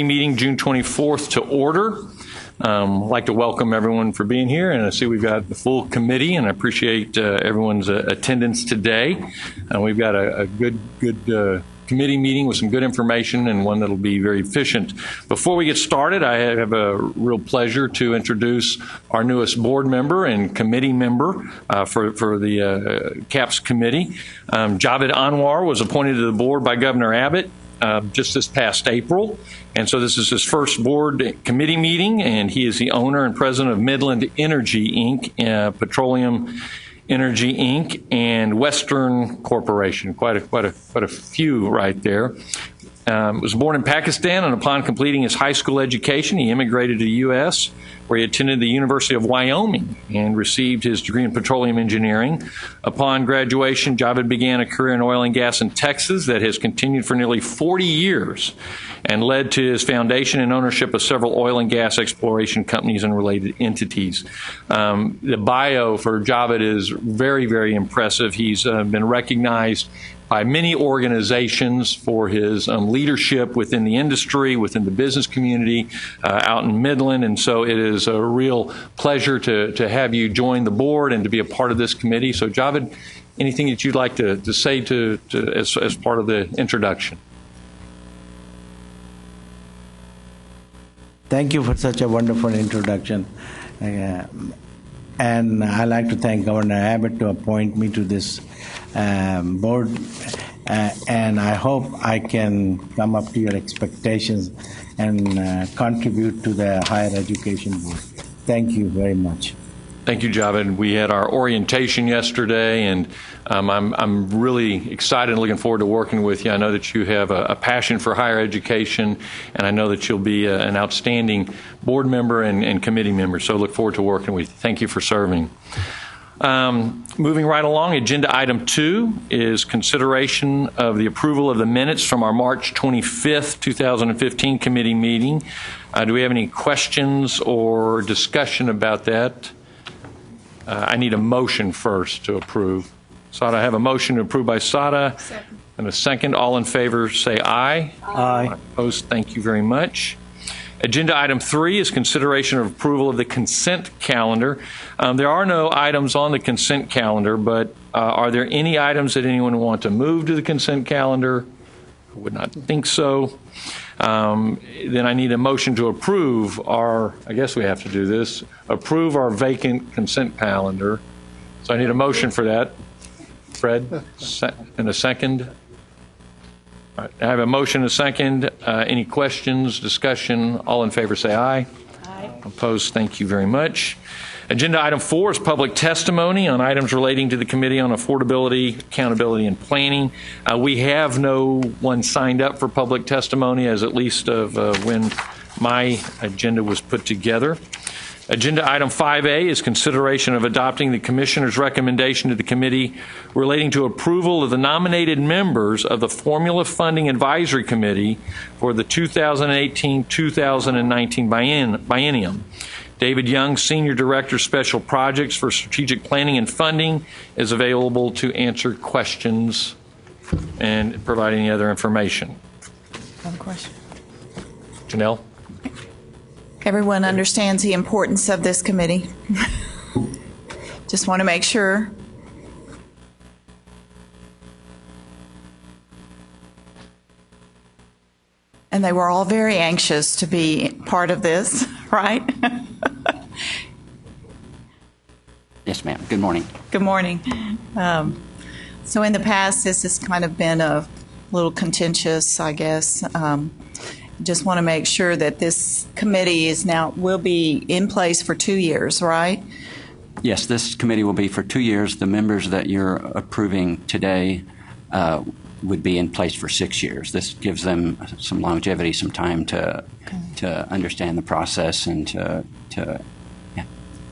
Meeting June 24th to order. I'd like to welcome everyone for being here, and I see we've got the full committee, and I appreciate everyone's attendance today. We've got a good committee meeting with some good information and one that'll be very efficient. Before we get started, I have a real pleasure to introduce our newest board member and committee member for the Caap's committee. Javed Anwar was appointed to the board by Governor Abbott just this past April. And so this is his first board committee meeting, and he is the owner and president of Midland Energy, Inc., Petroleum Energy, Inc., and Western Corporation. Quite a few right there. Was born in Pakistan, and upon completing his high school education, he immigrated to the U.S., where he attended the University of Wyoming and received his degree in petroleum engineering. Upon graduation, Javed began a career in oil and gas in Texas that has continued for nearly 40 years and led to his foundation and ownership of several oil and gas exploration companies and related entities. The bio for Javed is very, very impressive. He's been recognized by many organizations for his leadership within the industry, within the business community, out in Midland. And so it is a real pleasure to have you join the board and to be a part of this committee. So Javed, anything that you'd like to say as part of the introduction? Thank you for such a wonderful introduction. And I'd like to thank Governor Abbott to appoint me to this board. And I hope I can come up to your expectations and contribute to the higher education board. Thank you very much. Thank you, Javed. We had our orientation yesterday, and I'm really excited and looking forward to working with you. I know that you have a passion for higher education, and I know that you'll be an outstanding board member and committee member, so I look forward to working with you. Thank you for serving. Moving right along, agenda item 2 is consideration of the approval of the minutes from our March 25th, 2015 committee meeting. Do we have any questions or discussion about that? I need a motion first to approve. Sada, I have a motion to approve by Sada. Second. And a second. All in favor say aye. Aye. Opposed, thank you very much. Agenda item 3 is consideration of approval of the consent calendar. There are no items on the consent calendar, but are there any items that anyone want to move to the consent calendar? I would not think so. Then I need a motion to approve I guess we have to do this, approve our vacant consent calendar. So I need a motion for that. Fred, and a second. All right, I have a motion and a second. Any questions, discussion? All in favor say aye. Aye. Opposed, thank you very much. Agenda item 4 is public testimony on items relating to the Committee on Affordability, Accountability, and Planning. We have no one signed up for public testimony, as at least of when my agenda was put together. Agenda item 5A is consideration of adopting the Commissioner's recommendation to the committee relating to approval of the nominated members of the Formula Funding Advisory Committee for the 2018-2019 biennium. David Young, Senior Director, Special Projects for Strategic Planning and Funding, is available to answer questions and provide any other information. I have a question. Janelle? Everyone understands the importance of this committee. Just want to make sure. And they were all very anxious to be part of this, right? Yes, ma'am. Good morning. Good morning. So in the past, this has kind of been a little contentious, I guess. Just want to make sure that this committee will be in place for 2 years, right? Yes, this committee will be for 2 years. The members that you're approving today would be in place for 6 years. This gives them some longevity, some time to understand the process and to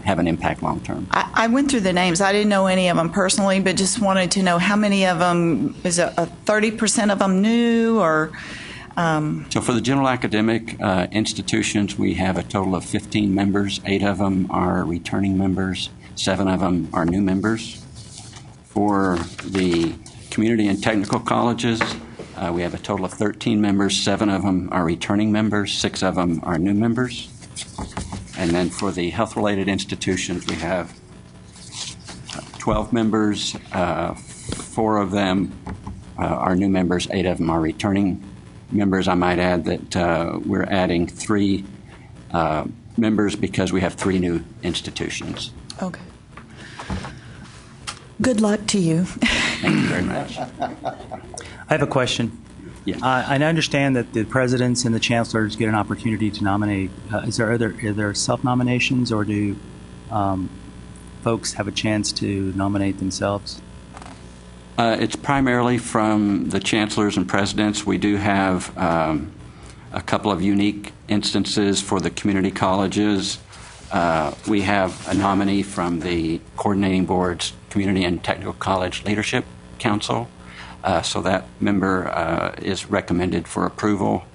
have an impact long term. I went through the names. I didn't know any of them personally, but just wanted to know how many of them, is it 30% of them new or? So for the general academic institutions, we have a total of 15 members. 8 of them are returning members. 7 of them are new members. For the community and technical colleges, We have a total of 13 members. 7 of them are returning members. 6 of them are new members. And then for the health-related institutions, we have 12 members. 4 of them are new members. 8 of them are returning members. I might add that we're adding 3 members because we have 3 new institutions. Okay. Good luck to you. Thank you very much. I have a question. Yes. I understand that the presidents and the chancellors get an opportunity to nominate. Are there self-nominations, or do folks have a chance to nominate themselves? It's primarily from the chancellors and presidents. We do have a couple of unique instances for the community colleges. We have a nominee from the coordinating board's Community and Technical College Leadership Council. So that member is recommended for approval.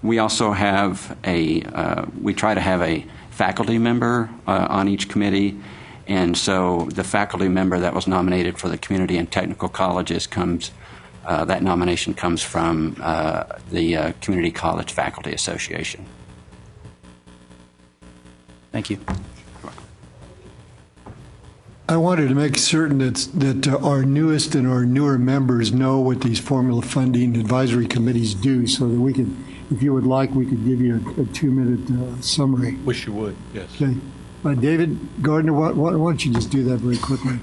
We also have we try to have a faculty member on each committee. And so the faculty member that was nominated for the community and technical colleges that nomination comes from the Community College Faculty Association. Thank you. I wanted to make certain that our newest and our newer members know what these formula funding advisory committees do, so that we could, if you would like, we could give you a 2-minute summary. Wish you would, yes. Okay. David Gardner, why don't you just do that very quickly?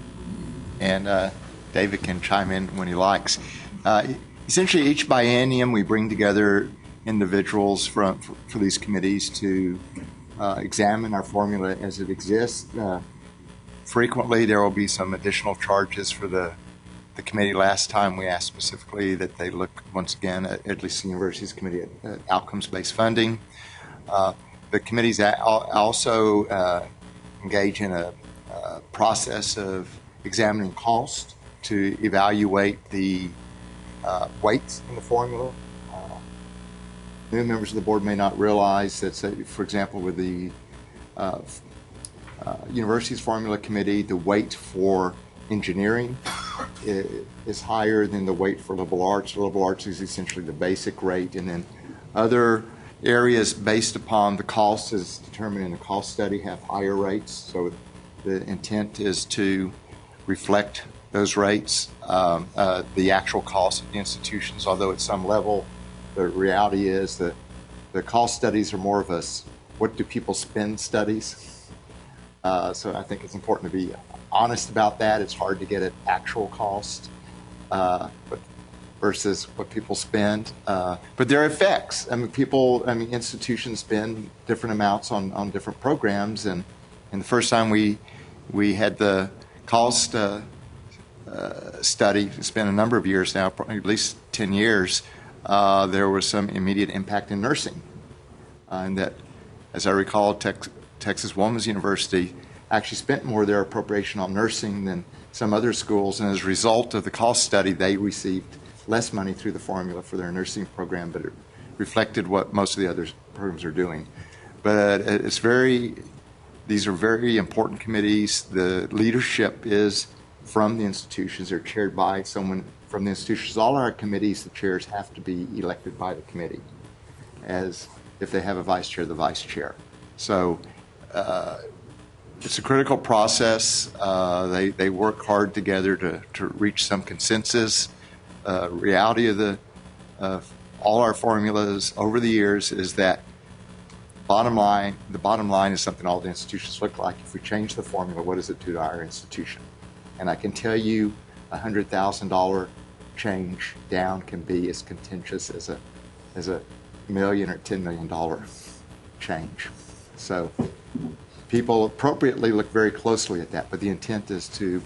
And David can chime in when he likes. Essentially, each biennium we bring together individuals for these committees to examine our formula as it exists. Frequently, there will be some additional charges for the committee. Last time we asked specifically that they look once again at least the university's committee at outcomes-based funding. The committees also engage in a process of examining cost to evaluate the weights in the formula. New members of the board may not realize that, say, for example, with the university's formula committee, the weight for engineering is higher than the weight for liberal arts. Liberal arts is essentially the basic rate, and then other areas based upon the cost as determined in the cost study have higher rates. So the intent is to reflect those rates, the actual cost of the institutions, although at some level the reality is that the cost studies are more of a what do people spend studies. So I think it's important to be honest about that. It's hard to get at actual cost versus what people spend. But there are effects. Institutions spend different amounts on different programs. And the first time we had the cost study, it's been a number of years now, probably at least 10 years, there was some immediate impact in nursing. And that, as I recall, Texas Women's University actually spent more of their appropriation on nursing than some other schools, and as a result of the cost study, they received less money through the formula for their nursing program, but it reflected what most of the other programs are doing. But these are very important committees. The leadership is from the institutions. They're chaired by someone from the institutions. All our committees, the chairs have to be elected by the committee, as if they have a vice chair, the vice chair. So it's a critical process. They work hard together to reach some consensus. Reality of all our formulas over the years is that the bottom line is something all the institutions look like. If we change the formula, what does it do to our institution? And I can tell you $100,000 change down can be as contentious as a $1 million or $10 million change. So people appropriately look very closely at that, but the intent is to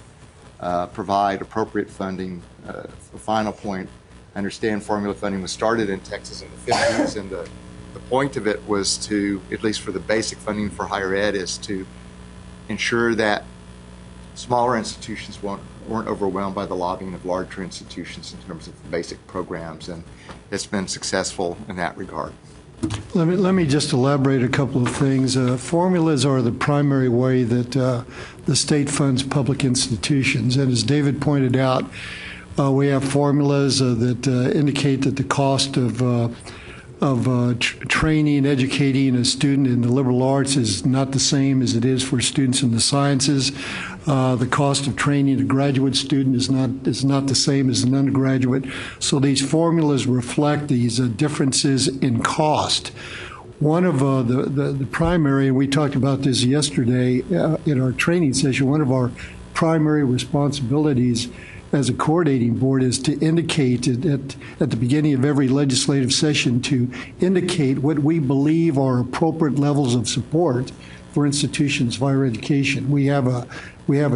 provide appropriate funding. The final point, I understand formula funding was started in Texas in the 50s, and the point of it was to, at least for the basic funding for higher ed, is to ensure that smaller institutions weren't overwhelmed by the lobbying of larger institutions in terms of basic programs, and it's been successful in that regard. Let me just elaborate a couple of things. Formulas are the primary way that the state funds public institutions, and as David pointed out, We have formulas that indicate that the cost of training, educating a student in the liberal arts is not the same as it is for students in the sciences. The cost of training a graduate student is not the same as an undergraduate. So these formulas reflect these differences in cost. One of the primary, and we talked about this yesterday in our training session, one of our primary responsibilities as a coordinating board is to indicate at the beginning of every legislative session to indicate what we believe are appropriate levels of support for institutions of higher education. We have a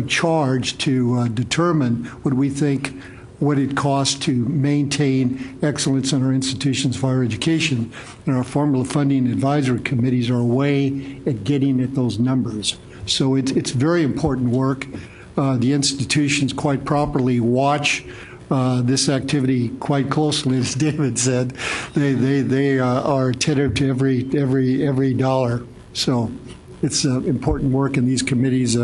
charge to determine what it costs to maintain excellence in our institutions of higher education, and our formula funding advisory committees are a way at getting at those numbers. So it's very important work. The institutions quite properly watch this activity quite closely, as David said. They are attentive to every dollar. So it's important work in these committees.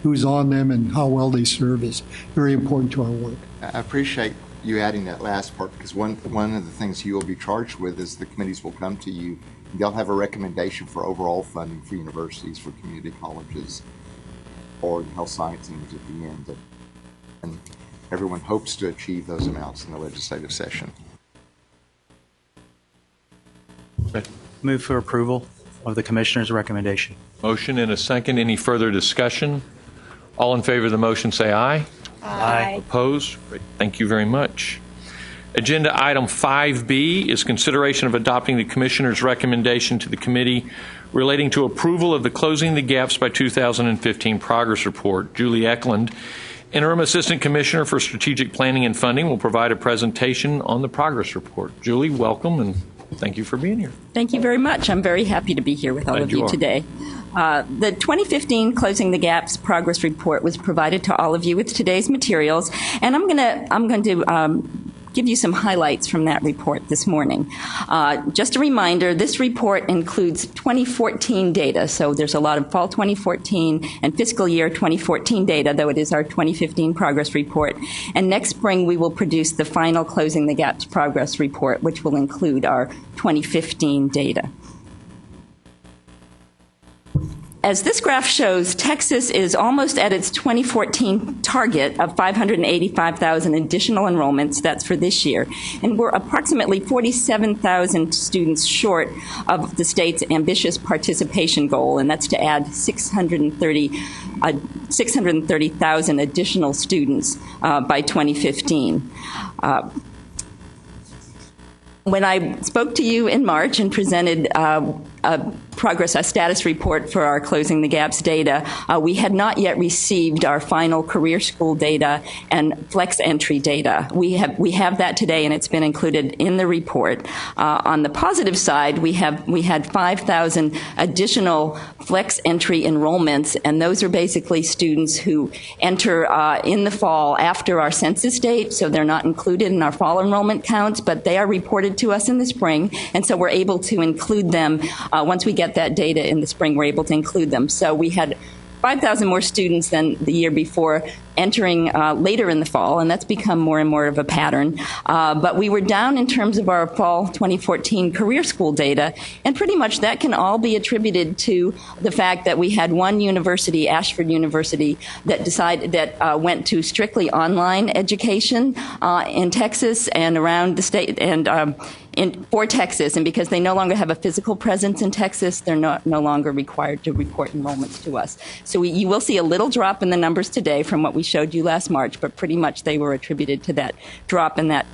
Who's on them and how well they serve is very important to our work. I appreciate you adding that last part, because one of the things you will be charged with is the committees will come to you. They'll have a recommendation for overall funding for universities, for community colleges, or health science centers at the end. And everyone hopes to achieve those amounts in the legislative session. Move for approval of the Commissioner's recommendation. Motion and a second. Any further discussion? All in favor of the motion say aye. Aye. Opposed? Great. Thank you very much. Agenda item 5B is consideration of adopting the Commissioner's recommendation to the committee relating to approval of the Closing the Gaps by 2015 Progress Report. Julie Eklund, Interim Assistant Commissioner for Strategic Planning and Funding, will provide a presentation on the Progress Report. Julie, welcome, and thank you for being here. Thank you very much. I'm very happy to be here with all of you today. The 2015 Closing the Gaps Progress Report was provided to all of you with today's materials, and I'm going to give you some highlights from that report this morning. Just a reminder, this report includes 2014 data, so there's a lot of fall 2014 and fiscal year 2014 data, though it is our 2015 progress report. And next spring, we will produce the final Closing the Gaps Progress Report, which will include our 2015 data. As this graph shows, Texas is almost at its 2014 target of 585,000 additional enrollments. That's for this year. And we're approximately 47,000 students short of the state's ambitious participation goal, and that's to add 630,000 additional students by 2015. When I spoke to you in March and presented a status report for our Closing the Gaps data, we had not yet received our final career school data and flex entry data. We have that today, and it's been included in the report. On the positive side, we had 5,000 additional flex entry enrollments, and those are basically students who enter in the fall after our census date, so they're not included in our fall enrollment counts, but they are reported to us in the spring, and so we're able to include them. Once we get that data in the spring, we're able to include them. So we had 5,000 more students than the year before entering later in the fall, and that's become more and more of a pattern. But we were down in terms of our fall 2014 career school data, and pretty much that can all be attributed to the fact that we had one university, Ashford University, that went to strictly online education in Texas and around the state, and for Texas, and because they no longer have a physical presence in Texas, they're no longer required to report enrollments to us. So you will see a little drop in the numbers today from what we showed you last March, but pretty much they were attributed to that drop in that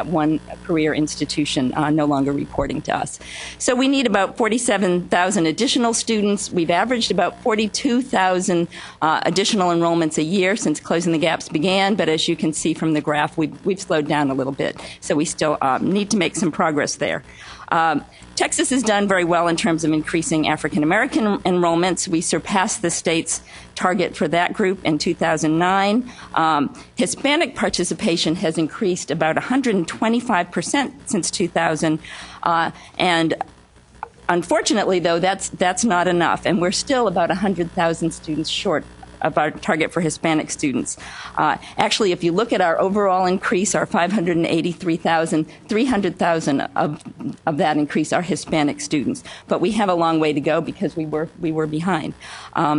one career institution no longer reporting to us. So we need about 47,000 additional students. We've averaged about 42,000 additional enrollments a year since Closing the Gaps began, but as you can see from the graph, we've slowed down a little bit. So we still need to make some progress there. Texas has done very well in terms of increasing African American enrollments. We surpassed the state's target for that group in 2009. Hispanic participation has increased about 125% since 2000, and unfortunately, though, that's not enough, and we're still about 100,000 students short of our target for Hispanic students. Actually, if you look at our overall increase, our 583,000, 300,000 of that increase are Hispanic students. But we have a long way to go because we were behind.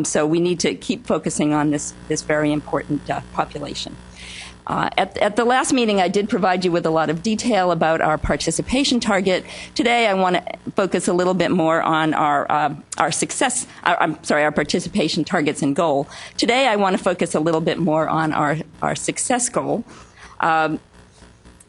So we need to keep focusing on this very important population. At the last meeting, I did provide you with a lot of detail about our participation target. Today, I want to focus a little bit more on our participation targets and goal. Today, I want to focus a little bit more on our success goal.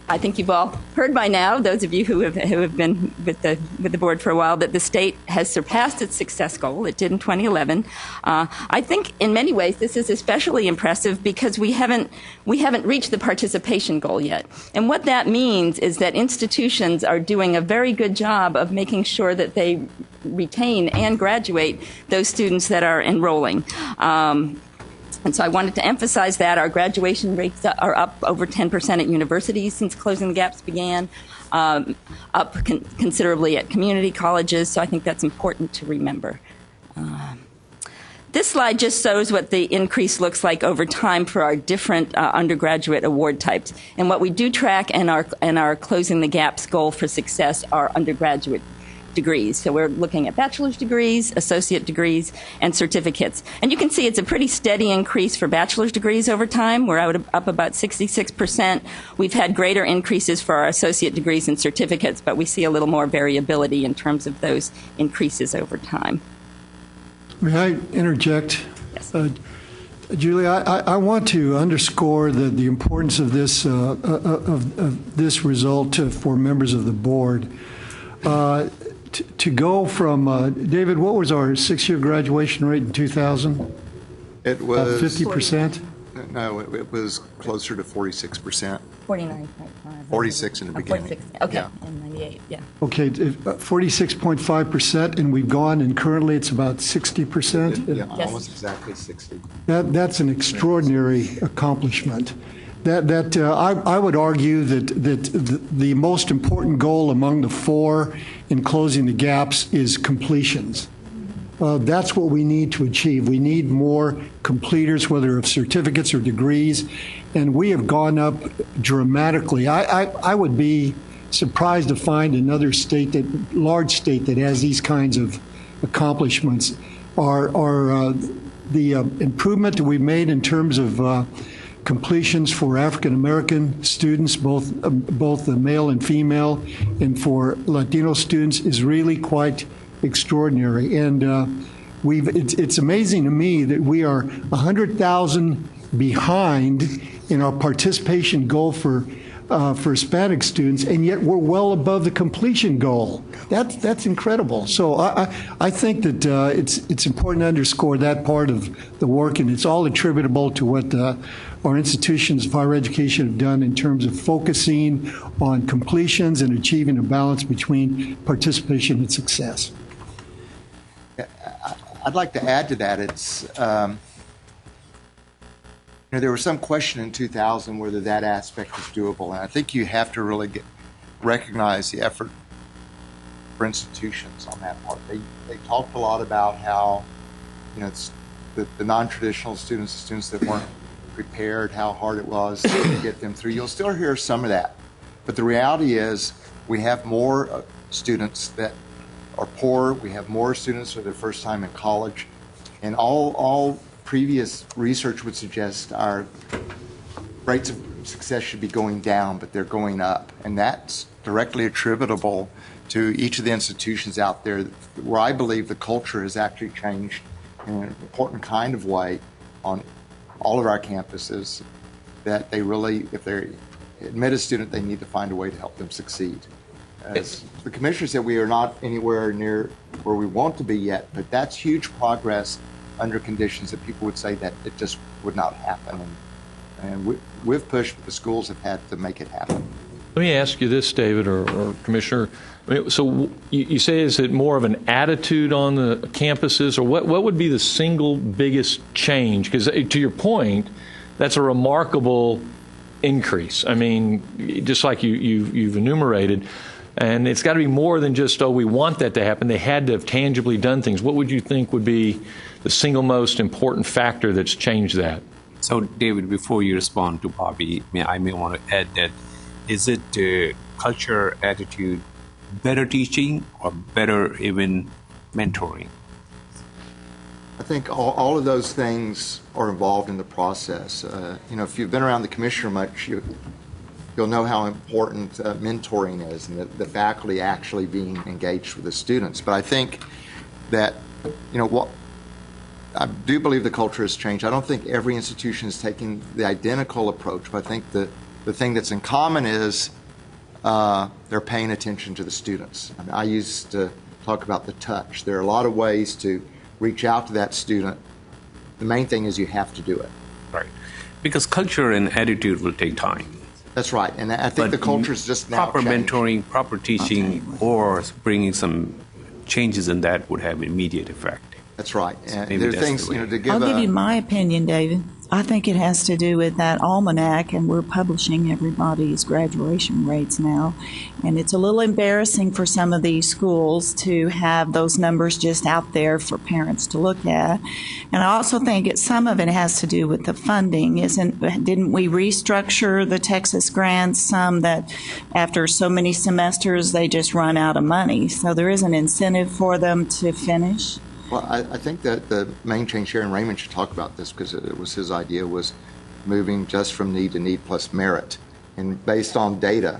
I think you've all heard by now, those of you who have been with the board for a while, that the state has surpassed its success goal. It did in 2011. I think in many ways this is especially impressive because we haven't reached the participation goal yet. And what that means is that institutions are doing a very good job of making sure that they retain and graduate those students that are enrolling. And so I wanted to emphasize that our graduation rates are up over 10% at universities since Closing the Gaps began, up considerably at community colleges, so I think that's important to remember. This slide just shows what the increase looks like over time for our different undergraduate award types. And what we do track in our Closing the Gaps goal for success are undergraduate degrees. So we're looking at bachelor's degrees, associate degrees, and certificates. And you can see it's a pretty steady increase for bachelor's degrees over time. We're up about 66%. We've had greater increases for our associate degrees and certificates, but we see a little more variability in terms of those increases over time. May I interject? Yes. Julie, I want to underscore the importance of this result for members of the board. To go from, David, what was our 6-year graduation rate in 2000? It was 50%? No, it was closer to 46%. 49.5. 46 in the beginning. 46. Okay, Yeah. and 98, yeah. Okay, 46.5%, and we've gone, and currently it's about 60%? Yeah, Yes. almost exactly 60. That's an extraordinary accomplishment. I would argue that the most important goal among the four in closing the gaps is completions. That's what we need to achieve. We need more completers, whether of certificates or degrees, and we have gone up dramatically. I would be surprised to find another large state that has these kinds of accomplishments. The improvement that we've made in terms of completions for African American students, both the male and female, and for Latino students is really quite extraordinary. And it's amazing to me that we are 100,000 behind in our participation goal for Hispanic students, and yet we're well above the completion goal. That's incredible. So I think that it's important to underscore that part of the work, and it's all attributable to what our institutions of higher education have done in terms of focusing on completions and achieving a balance between participation and success. I'd like to add to that. It's there was some question in 2000 whether that aspect is doable, and I think you have to really recognize the effort for institutions on that part. They talked a lot about how it's the non-traditional students, the students that weren't prepared, how hard it was to get them through. You'll still hear some of that, but the reality is we have more students that are poor. We have more students for their first time in college, and all previous research would suggest our rates of success should be going down, but they're going up, and that's directly attributable to each of the institutions out there where I believe the culture has actually changed in an important kind of way on all of our campuses, that they really, if they admit a student, they need to find a way to help them succeed. As the commissioner said, we are not anywhere near where we want to be yet, but that's huge progress under conditions that people would say that it just would not happen. And we've pushed, but the schools have had to make it happen. Let me ask you this, David, or Commissioner. So you say, is it more of an attitude on the campuses, or what would be the single biggest change? Because to your point, that's a remarkable increase. I mean, just like you've enumerated. And it's got to be more than just, oh, we want that to happen. They had to have tangibly done things. What would you think would be the single most important factor that's changed that? So, David, before you respond to Bobby, I may want to add that, is it culture, attitude, better teaching, or better even mentoring? I think all of those things are involved in the process. If you've been around the commissioner much, you'll know how important mentoring is, and the faculty actually being engaged with the students. But I think that, I do believe the culture has changed. I don't think every institution is taking the identical approach, but I think the thing that's in common is they're paying attention to the students. I used to talk about the touch. There are a lot of ways to reach out to that student. The main thing is you have to do it. Right. Because culture and attitude will take time. That's right. And I think the culture is just now proper changed. mentoring, proper teaching, or bringing some changes in that would have immediate effect. That's right. And Maybe there are that's things, the way. to give I'll give you my opinion, David. I think it has to do with that almanac, and we're publishing everybody's graduation rates now. And it's a little embarrassing for some of these schools to have those numbers just out there for parents to look at. And I also think some of it has to do with the funding. Didn't we restructure the Texas grants some that after so many semesters they just run out of money? So there is an incentive for them to finish. Well, I think that the main change, Sharon Raymond should talk about this because it was his idea, was moving just from need to need plus merit. And based on data,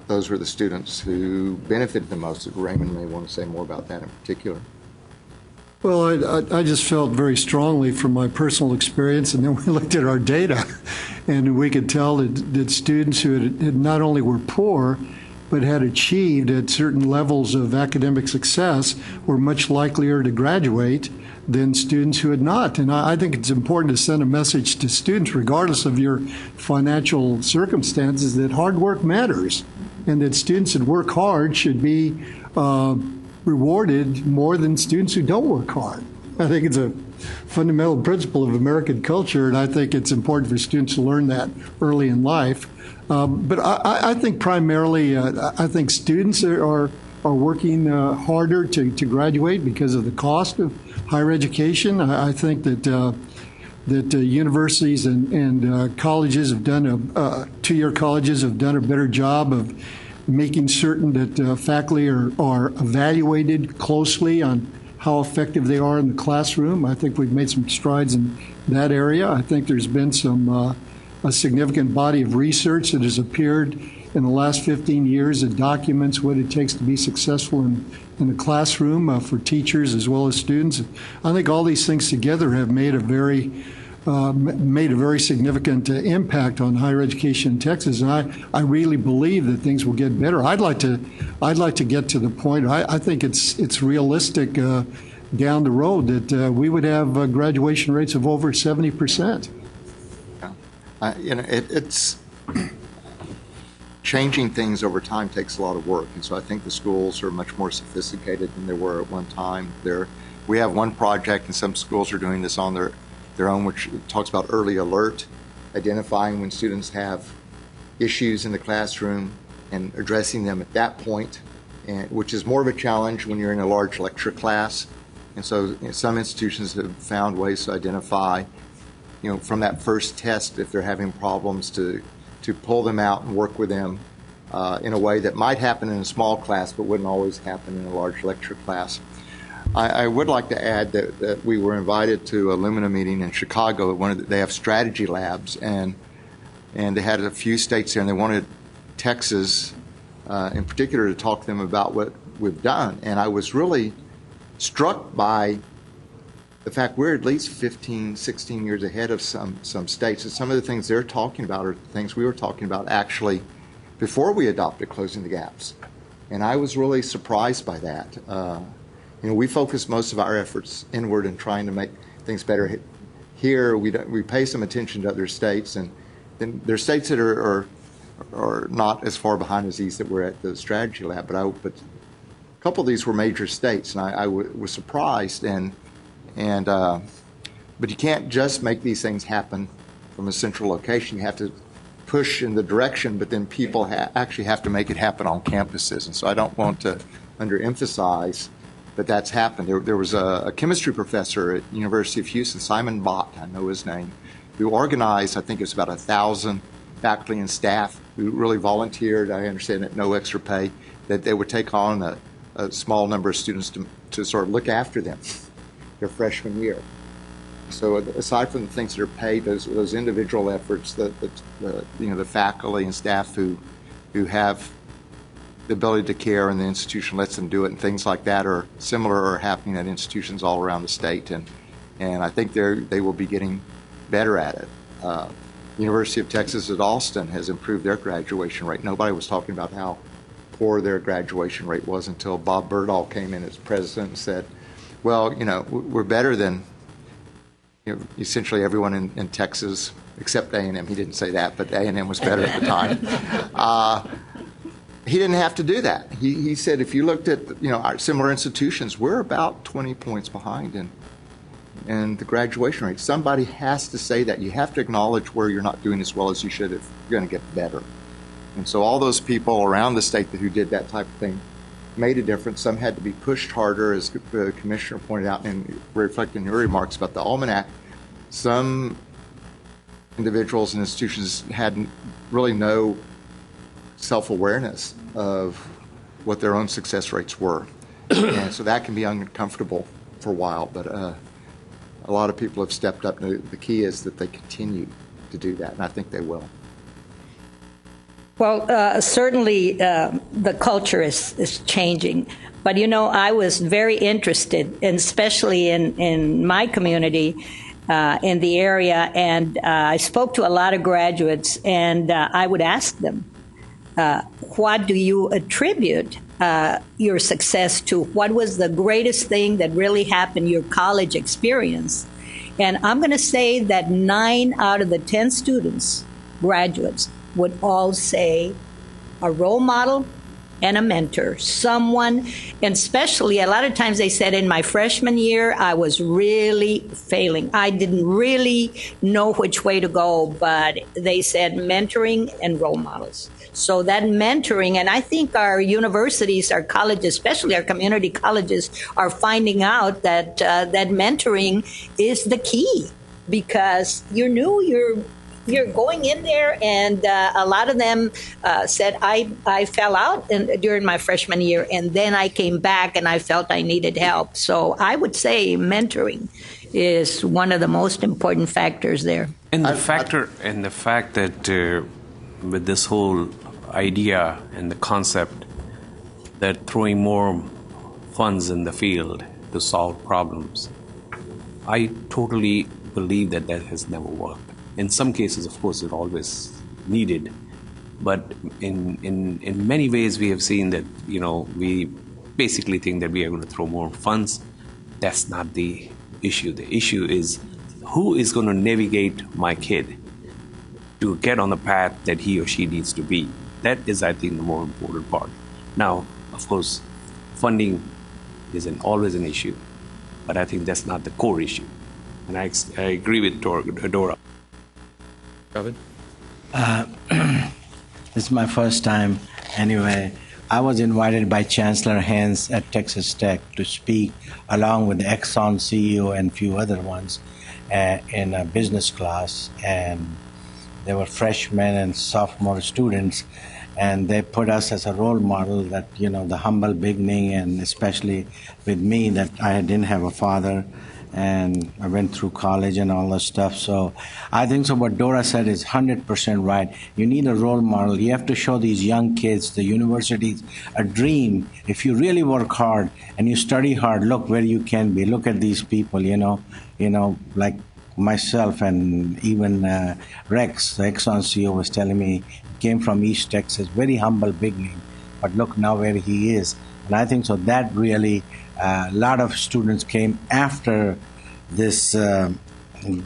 those were the students who benefited the most. Raymond may want to say more about that in particular. Well, I just felt very strongly from my personal experience, and then we looked at our data, and we could tell that students who had not only were poor, but had achieved at certain levels of academic success were much likelier to graduate than students who had not. And I think it's important to send a message to students, regardless of your financial circumstances, that hard work matters, and that students that work hard should be rewarded more than students who don't work hard. I think it's a fundamental principle of American culture, and I think it's important for students to learn that early in life. But I think primarily, I think students are working harder to graduate because of the cost of higher education. I think that universities and colleges have done two-year colleges have done a better job of making certain that faculty are evaluated closely on how effective they are in the classroom. I think we've made some strides in that area. I think there's been a significant body of research that has appeared in the last 15 years that documents what it takes to be successful in the classroom for teachers as well as students. I think all these things together have made a very significant impact on higher education in Texas, and I really believe that things will get better. I'd like to get to the point. I think it's realistic down the road that we would have graduation rates of over 70%. It's changing things over time takes a lot of work, and so I think the schools are much more sophisticated than they were at one time. We have one project, and some schools are doing this on their own, which talks about early alert, identifying when students have issues in the classroom and addressing them at that point, which is more of a challenge when you're in a large lecture class. And so some institutions have found ways to identify, from that first test, if they're having problems, to pull them out and work with them in a way that might happen in a small class but wouldn't always happen in a large lecture class. I would like to add that we were invited to a Lumina meeting in Chicago. They have strategy labs, and they had a few states there, and they wanted Texas in particular to talk to them about what we've done. And I was really struck by the fact we're at least 15, 16 years ahead of some states. And some of the things they're talking about are things we were talking about actually before we adopted Closing the Gaps. And I was really surprised by that. We focus most of our efforts inward in trying to make things better. Here, we pay some attention to other states, and then there are states that are not as far behind as these that were at the strategy lab. But a couple of these were major states, and I was surprised. But you can't just make these things happen from a central location. You have to push in the direction, but then people actually have to make it happen on campuses. And so I don't want to underemphasize that that's happened. There was a chemistry professor at University of Houston, Simon Bott, I know his name, who organized, I think it was about 1,000 faculty and staff who really volunteered, I understand, at no extra pay, that they would take on a small number of students to sort of look after them their freshman year. So aside from the things that are paid, those individual efforts, the faculty and staff who have the ability to care and the institution lets them do it, and things like that are similar or happening at institutions all around the state, and I think they will be getting better at it. University of Texas at Austin has improved their graduation rate. Nobody was talking about how poor their graduation rate was until Bob Berdahl came in as president and said, well, we're better than essentially everyone in Texas except A&M. He didn't say that, but A&M was better at the time. He didn't have to do that. He said if you looked at our similar institutions, we're about 20 points behind in the graduation rate. Somebody has to say that. You have to acknowledge where you're not doing as well as you should if you're going to get better. And so all those people around the state who did that type of thing made a difference. Some had to be pushed harder, as the commissioner pointed out, and reflecting your remarks about the Almanac. Some individuals and institutions had really no self-awareness of what their own success rates were. And so that can be uncomfortable for a while, but a lot of people have stepped up. The key is that they continue to do that, and I think they will. Well, certainly the culture is changing. But, I was very interested, and especially in my community, in the area, and I spoke to a lot of graduates, and I would ask them, what do you attribute your success to? What was the greatest thing that really happened, your college experience? And I'm going to say that 9 out of the 10 students, graduates, would all say a role model and a mentor, someone, and especially a lot of times they said in my freshman year, I was really failing. I didn't really know which way to go, but they said mentoring and role models. So that mentoring, and I think our universities, our colleges, especially our community colleges, are finding out that that mentoring is the key, because you're going in there, and a lot of them said, I fell out during my freshman year, and then I came back and I felt I needed help. So I would say mentoring is one of the most important factors there. And the fact that with this whole idea and the concept that throwing more funds in the field to solve problems, I totally believe that has never worked. In some cases, of course, it's always needed, but in many ways we have seen that we basically think that we are going to throw more funds. That's not the issue. The issue is who is going to navigate my kid to get on the path that he or she needs to be. That is, I think, the more important part. Now, of course, funding is always an issue, but I think that's not the core issue. And I agree with Dora. Robin? This is my first time. Anyway, I was invited by Chancellor Haynes at Texas Tech to speak along with the Exxon CEO and a few other ones in a business class. And there were freshmen and sophomore students, and they put us as a role model that, the humble beginning, and especially with me that I didn't have a father. And I went through college and all that stuff. So I think what Dora said is 100% right. You need a role model. You have to show these young kids, the universities, a dream. If you really work hard and you study hard, look where you can be. Look at these people, like myself and even Rex, the Exxon CEO, was telling me, came from East Texas, very humble beginning, but look now where he is. And I think that really, a lot of students came after this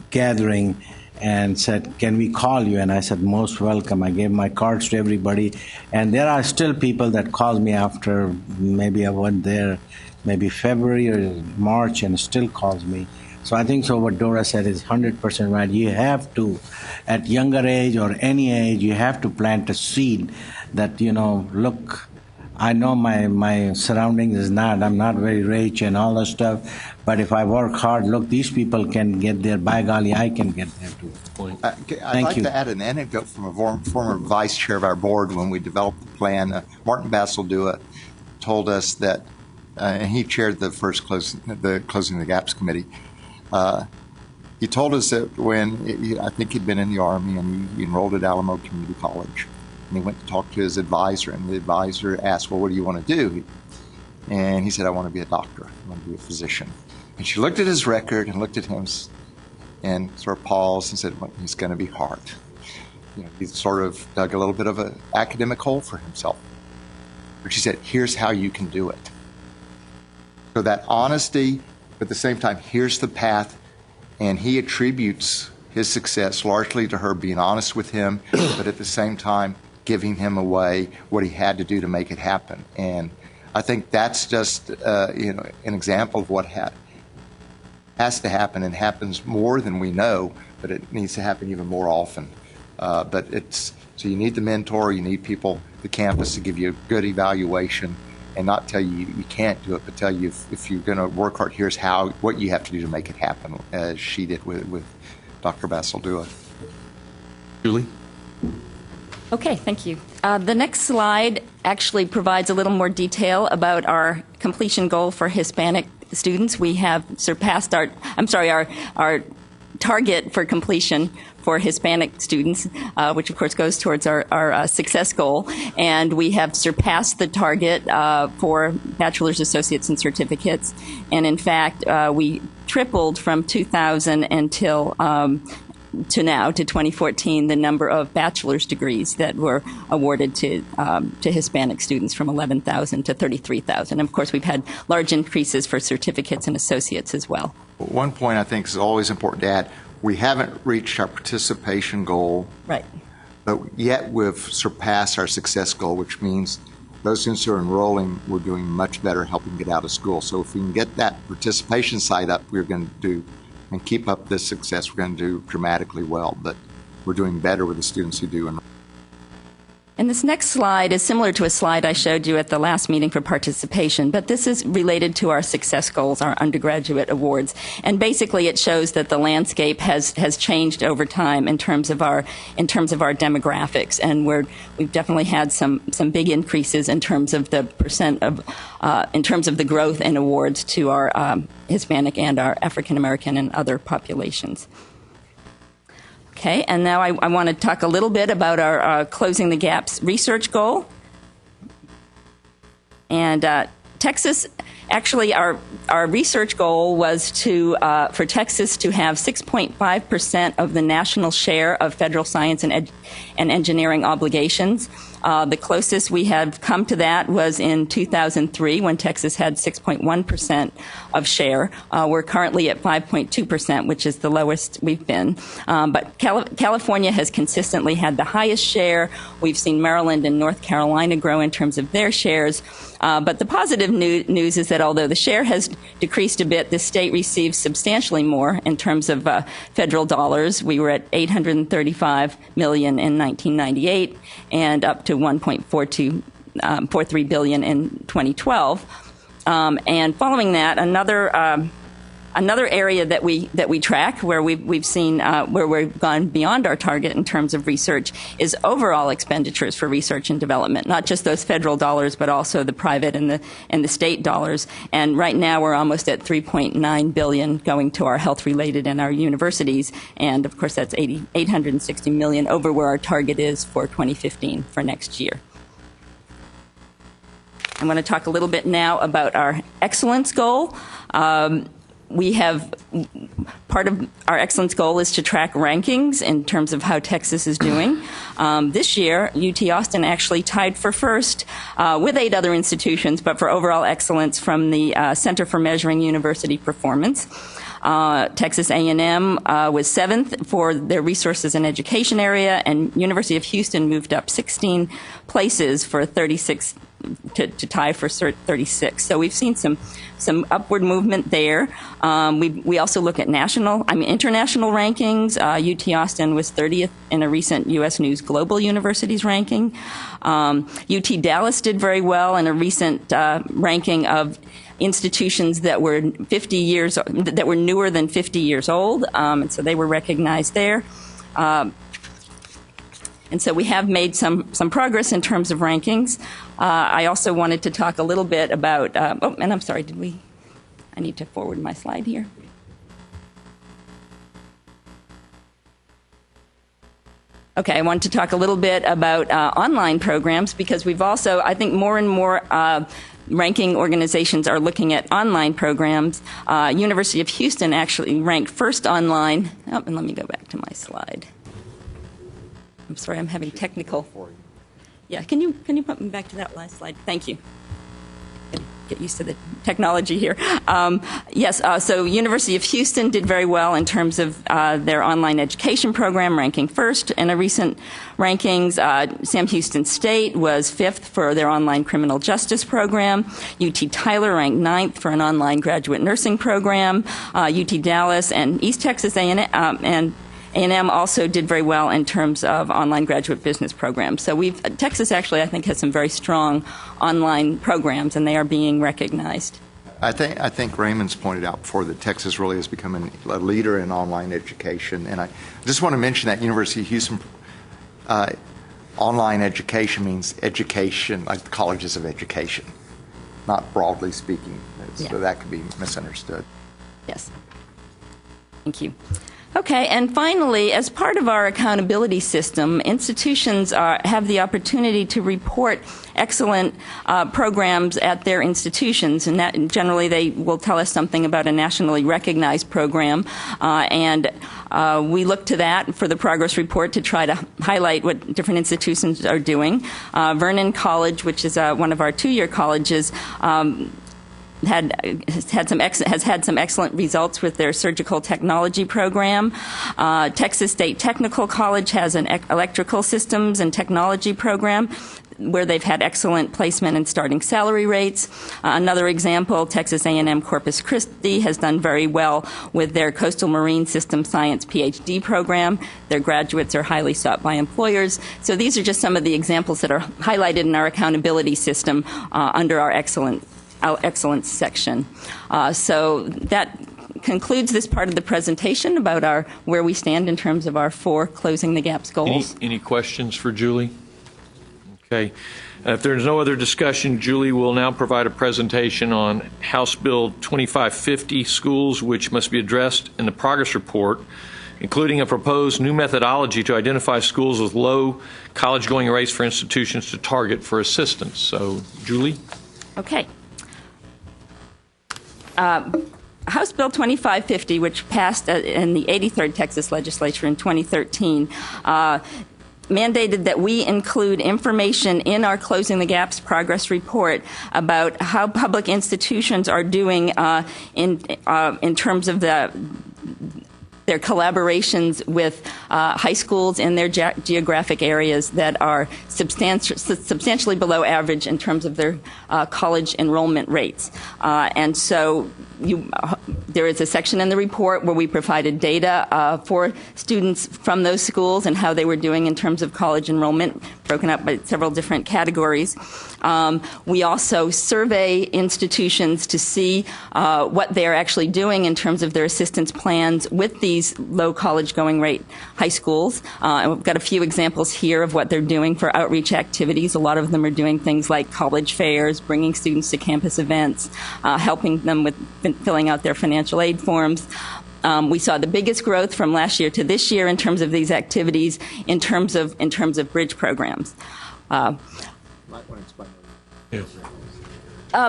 gathering and said, can we call you? And I said, most welcome. I gave my cards to everybody. And there are still people that called me after maybe I went there, maybe February or March, and still calls me. So I think so what Dora said is 100% right. You have to, at younger age or any age, you have to plant a seed that, look, I know my surroundings is not, I'm not very rich and all that stuff, but if I work hard, look, these people can get there. By golly, I can get there too. I'd like to add an anecdote from a former vice chair of our board when we developed the plan. Martin Basildua told us that, and he chaired the first Closing the Gaps committee. He told us that when, I think he'd been in the Army and he enrolled at Alamo Community College. And he went to talk to his advisor, and the advisor asked, well, what do you want to do? And he said, I want to be a doctor. I want to be a physician. And she looked at his record and looked at him and sort of paused and said, well, he's going to be hard. He sort of dug a little bit of an academic hole for himself. But she said, here's how you can do it. So that honesty, but at the same time, here's the path. And he attributes his success largely to her being honest with him, but at the same time, giving him away what he had to do to make it happen. And I think that's just an example of what has to happen, and happens more than we know, but it needs to happen even more often. So you need the mentor, you need people, the campus, to give you a good evaluation and not tell you you can't do it, but tell you if you're going to work hard, here's what you have to do to make it happen, as she did with Dr. Basildua. Julie? Okay, thank you. The next slide actually provides a little more detail about our completion goal for Hispanic students. We have surpassed our target for completion for Hispanic students, which of course goes towards our success goal. And we have surpassed the target for bachelor's, associates, and certificates. And in fact, we tripled from 2000 until to now, to 2014, the number of bachelor's degrees that were awarded to Hispanic students from 11,000 to 33,000. Of course, we've had large increases for certificates and associates as well. One point I think is always important to add, we haven't reached our participation goal. Right. But yet we've surpassed our success goal, which means those students who are enrolling, we're doing much better helping get out of school. So if we can get that participation side up, we're going to do and keep up this success, we're going to do dramatically well. But we're doing better with the students who do enroll. And this next slide is similar to a slide I showed you at the last meeting for participation, but this is related to our success goals, our undergraduate awards. And basically it shows that the landscape has changed over time in terms of our demographics. And we've definitely had some big increases in terms of the percent of, in terms of the growth in awards to our Hispanic and our African American and other populations. Okay, and now I want to talk a little bit about our Closing the Gaps research goal. And Texas, actually, our research goal was for Texas to have 6.5% of the national share of federal science and engineering obligations. The closest we have come to that was in 2003 when Texas had 6.1% of share. We're currently at 5.2%, which is the lowest we've been. But California has consistently had the highest share. We've seen Maryland and North Carolina grow in terms of their shares. But the positive news is that although the share has decreased a bit, the state receives substantially more in terms of federal dollars. We were at $835 million in 1998 and up to $1.43 billion in 2012. And following that, another area that we track where we've seen where we've gone beyond our target in terms of research is overall expenditures for research and development, not just those federal dollars, but also the private and the state dollars. And right now we're almost at $3.9 billion going to our health-related and our universities, and of course that's $860 million over where our target is for 2015 for next year. I want to talk a little bit now about our excellence goal. We have, part of our excellence goal is to track rankings in terms of how Texas is doing. This year, UT Austin actually tied for first with 8 other institutions, but for overall excellence from the Center for Measuring University Performance. Texas A&M was 7th for their resources and education area, and University of Houston moved up 16 places for 36th to tie for Cert 36. So we've seen some upward movement there. We also look at international rankings. UT Austin was 30th in a recent U.S. News Global Universities ranking. UT Dallas did very well in a recent ranking of institutions that were newer than 50 years old, and so they were recognized there. And so we have made some progress in terms of rankings. I also wanted to talk a little bit about, and I'm sorry, I need to forward my slide here. Okay, I wanted to talk a little bit about online programs, because we've also, I think more and more ranking organizations are looking at online programs. University of Houston actually ranked first online. Oh, and let me go back to my slide. I'm sorry, I'm having technical. Yeah, can you put me back to that last slide? Thank you. Get used to the technology here. Yes, so University of Houston did very well in terms of their online education program, ranking first in a recent rankings. Sam Houston State was 5th for their online criminal justice program. UT Tyler ranked 9th for an online graduate nursing program. UT Dallas and East Texas A&M also did very well in terms of online graduate business programs. So Texas actually, I think, has some very strong online programs, and they are being recognized. I think Raymond's pointed out before that Texas really has become a leader in online education. And I just want to mention that University of Houston online education means education, like the colleges of education, not broadly speaking. So that could be misunderstood. Yes. Thank you. Okay, and finally, as part of our accountability system, institutions have the opportunity to report excellent programs at their institutions, and that generally they will tell us something about a nationally recognized program, and we look to that for the progress report to try to highlight what different institutions are doing. Vernon College, which is one of our two-year colleges, has had some excellent results with their surgical technology program. Texas State Technical College has an electrical systems and technology program where they've had excellent placement and starting salary rates. Another example, Texas A&M Corpus Christi has done very well with their Coastal Marine Systems Science PhD program. Their graduates are highly sought by employers. So these are just some of the examples that are highlighted in our accountability system under our excellence section. So that concludes this part of the presentation about where we stand in terms of our 4 Closing the Gaps goals. Any questions for Julie? Okay. If there's no other discussion, Julie will now provide a presentation on House Bill 2550, schools which must be addressed in the progress report, including a proposed new methodology to identify schools with low college-going rates for institutions to target for assistance. So, Julie? Okay. House Bill 2550, which passed in the 83rd Texas Legislature in 2013, mandated that we include information in our Closing the Gaps progress report about how public institutions are doing in terms of their collaborations with high schools in their geographic areas that are substantially below average in terms of their college enrollment rates. And so there is a section in the report where we provided data for students from those schools and how they were doing in terms of college enrollment, broken up by several different categories. We also survey institutions to see what they're actually doing in terms of their assistance plans with these low college going rate high schools. And we've got a few examples here of what they're doing for outreach activities. A lot of them are doing things like college fairs, bringing students to campus events, helping them with filling out their financial aid forms. We saw the biggest growth from last year to this year in terms of these activities, in terms of bridge programs.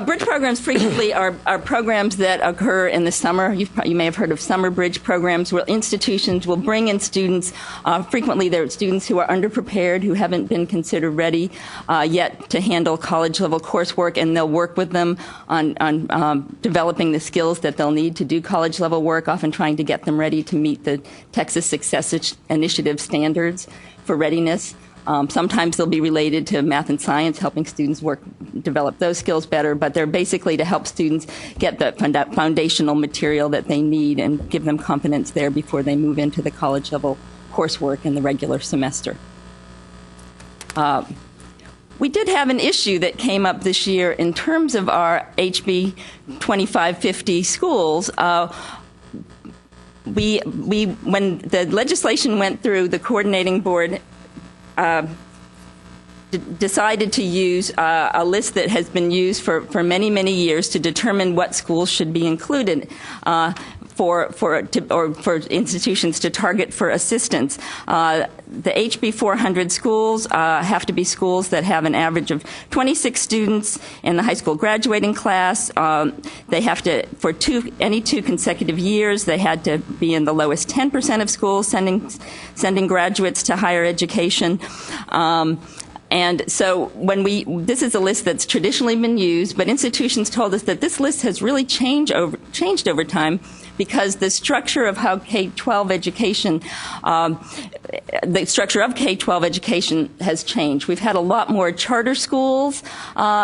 Bridge programs frequently are programs that occur in the summer. You may have heard of summer bridge programs where institutions will bring in students. Frequently, they're students who are underprepared, who haven't been considered ready yet to handle college-level coursework, and they'll work with them on developing the skills that they'll need to do college-level work, often trying to get them ready to meet the Texas Success Initiative standards for readiness. Sometimes they'll be related to math and science, helping students develop those skills better, but they're basically to help students get the foundational material that they need and give them confidence there before they move into the college level coursework in the regular semester. We did have an issue that came up this year in terms of our HB 2550 schools. When the legislation went through, the coordinating board decided to use a list that has been used for many, many years to determine what schools should be included for institutions to target for assistance. The HB 400 schools have to be schools that have an average of 26 students in the high school graduating class. They have to, for any 2 consecutive years, they had to be in the lowest 10% of schools sending graduates to higher education. And so this is a list that's traditionally been used, but institutions told us that this list has really changed over time because the structure of how K-12 education, the structure of K-12 education has changed. We've had a lot more charter schools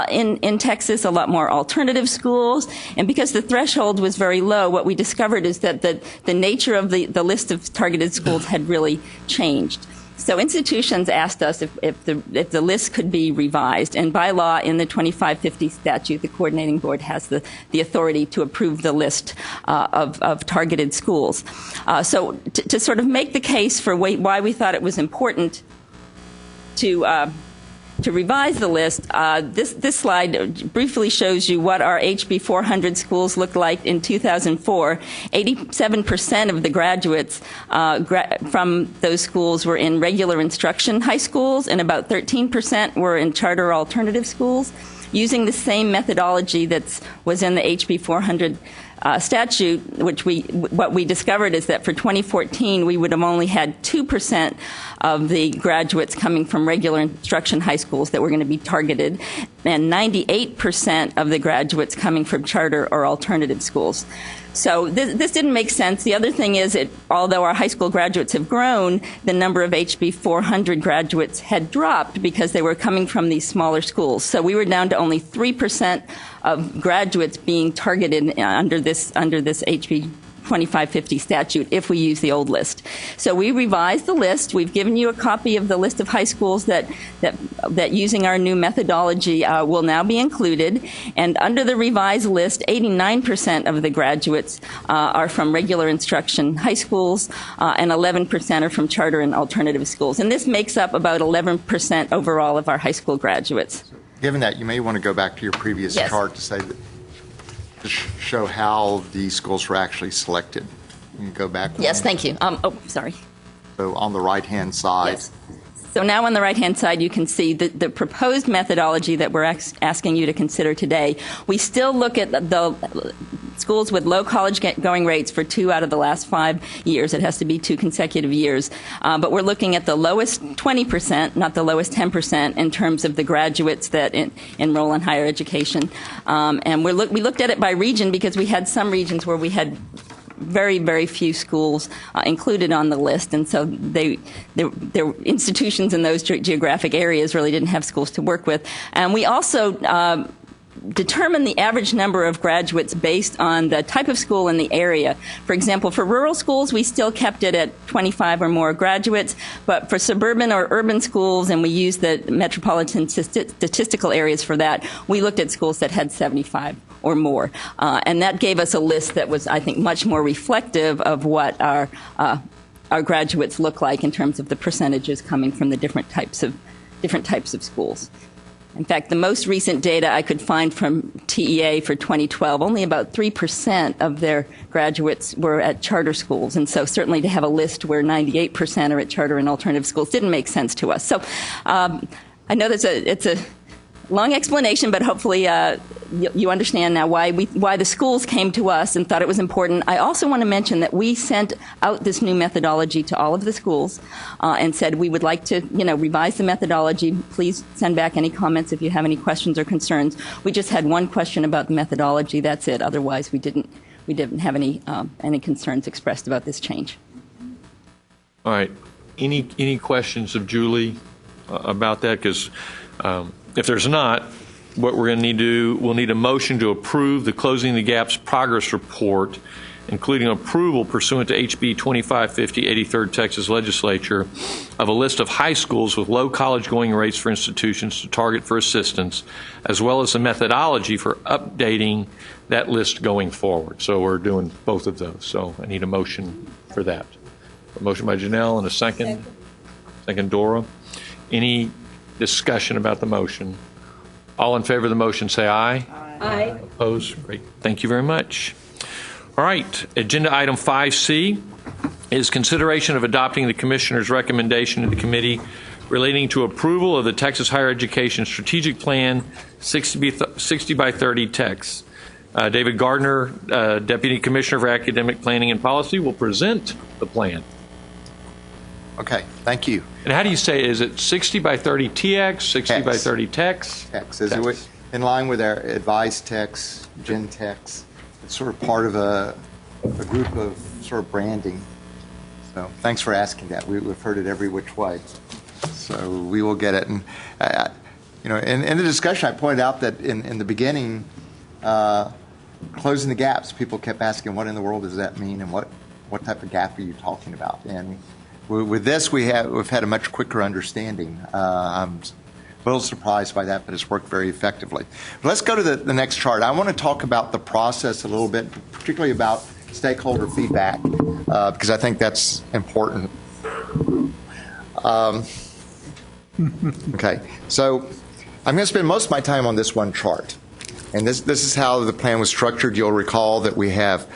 in Texas, a lot more alternative schools, and because the threshold was very low, what we discovered is that the nature of the list of targeted schools had really changed. So institutions asked us if the list could be revised, and by law in the 2550 statute, the coordinating board has the authority to approve the list of targeted schools. So to sort of make the case for why we thought it was important to revise the list, this slide briefly shows you what our HB 400 schools looked like in 2004. 87% of the graduates from those schools were in regular instruction high schools, and about 13% were in charter alternative schools. Using the same methodology that was in the HB 400 statute, what we discovered is that for 2014, we would have only had 2% of the graduates coming from regular instruction high schools that were going to be targeted, and 98% of the graduates coming from charter or alternative schools. So this didn't make sense. The other thing is, although our high school graduates have grown, the number of HB 400 graduates had dropped because they were coming from these smaller schools. So we were down to only 3% of graduates being targeted under this HB 2550 statute if we use the old list. So we revised the list. We've given you a copy of the list of high schools that using our new methodology will now be included. And under the revised list, 89% of the graduates are from regular instruction high schools, and 11% are from charter and alternative schools. And this makes up about 11% overall of our high school graduates. Given that, you may want to go back to your previous Yes. chart to say that, to show how these schools were actually selected. You can go back. Yes, one. thank you. Sorry. So on the right-hand side. Yes. So now on the right-hand side, you can see the proposed methodology that we're asking you to consider today. We still look at the schools with low college going rates for 2 out of the last 5 years. It has to be 2 consecutive years. But we're looking at the lowest 20%, not the lowest 10%, in terms of the graduates that enroll in higher education. And we looked at it by region because we had some regions where we had very, very few schools included on the list, and so their institutions in those geographic areas really didn't have schools to work with. And we also determine the average number of graduates based on the type of school in the area. For example, for rural schools, we still kept it at 25 or more graduates, but for suburban or urban schools, and we used the metropolitan statistical areas for that, we looked at schools that had 75 or more. And that gave us a list that was, I think, much more reflective of what our graduates look like in terms of the percentages coming from the different types of schools. In fact, the most recent data I could find from TEA for 2012, only about 3% of their graduates were at charter schools. And so certainly to have a list where 98% are at charter and alternative schools didn't make sense to us. So I know it's a long explanation, but hopefully you understand now why the schools came to us and thought it was important. I also want to mention that we sent out this new methodology to all of the schools and said we would like to, revise the methodology. Please send back any comments if you have any questions or concerns. We just had one question about the methodology. That's it. Otherwise, we didn't have any concerns expressed about this change. All right. Any questions of Julie about that? Because if there's not, what we're going to need to do, we'll need a motion to approve the Closing the Gaps progress report, including approval pursuant to HB 2550, 83rd Texas Legislature, of a list of high schools with low college going rates for institutions to target for assistance, as well as the methodology for updating that list going forward. So we're doing both of those. So I need a motion for that. A motion by Janelle and a second. Second, Dora. Any discussion about the motion? All in favor of the motion say aye. Aye. Opposed? Great. Thank you very much. All right. Agenda item 5C is consideration of adopting the Commissioner's recommendation to the committee relating to approval of the Texas Higher Education Strategic Plan 60 by 30 text. David Gardner, Deputy Commissioner for Academic Planning and Policy, will present the plan. Okay, thank you. And how do you say, is it 60 by 30 TX, 60 by 30 text? Text. In line with our advised text, Gen Text. It's sort of part of a group of sort of branding. So thanks for asking that. We've heard it every which way. So we will get it. And, in the discussion, I pointed out that in the beginning, closing the gaps, people kept asking, what in the world does that mean, and what type of gap are you talking about? And with this, we've had a much quicker understanding. I'm a little surprised by that, but it's worked very effectively. But let's go to the next chart. I want to talk about the process a little bit, particularly about stakeholder feedback, because I think that's important. Okay, so I'm going to spend most of my time on this one chart. And this is how the plan was structured. You'll recall that we have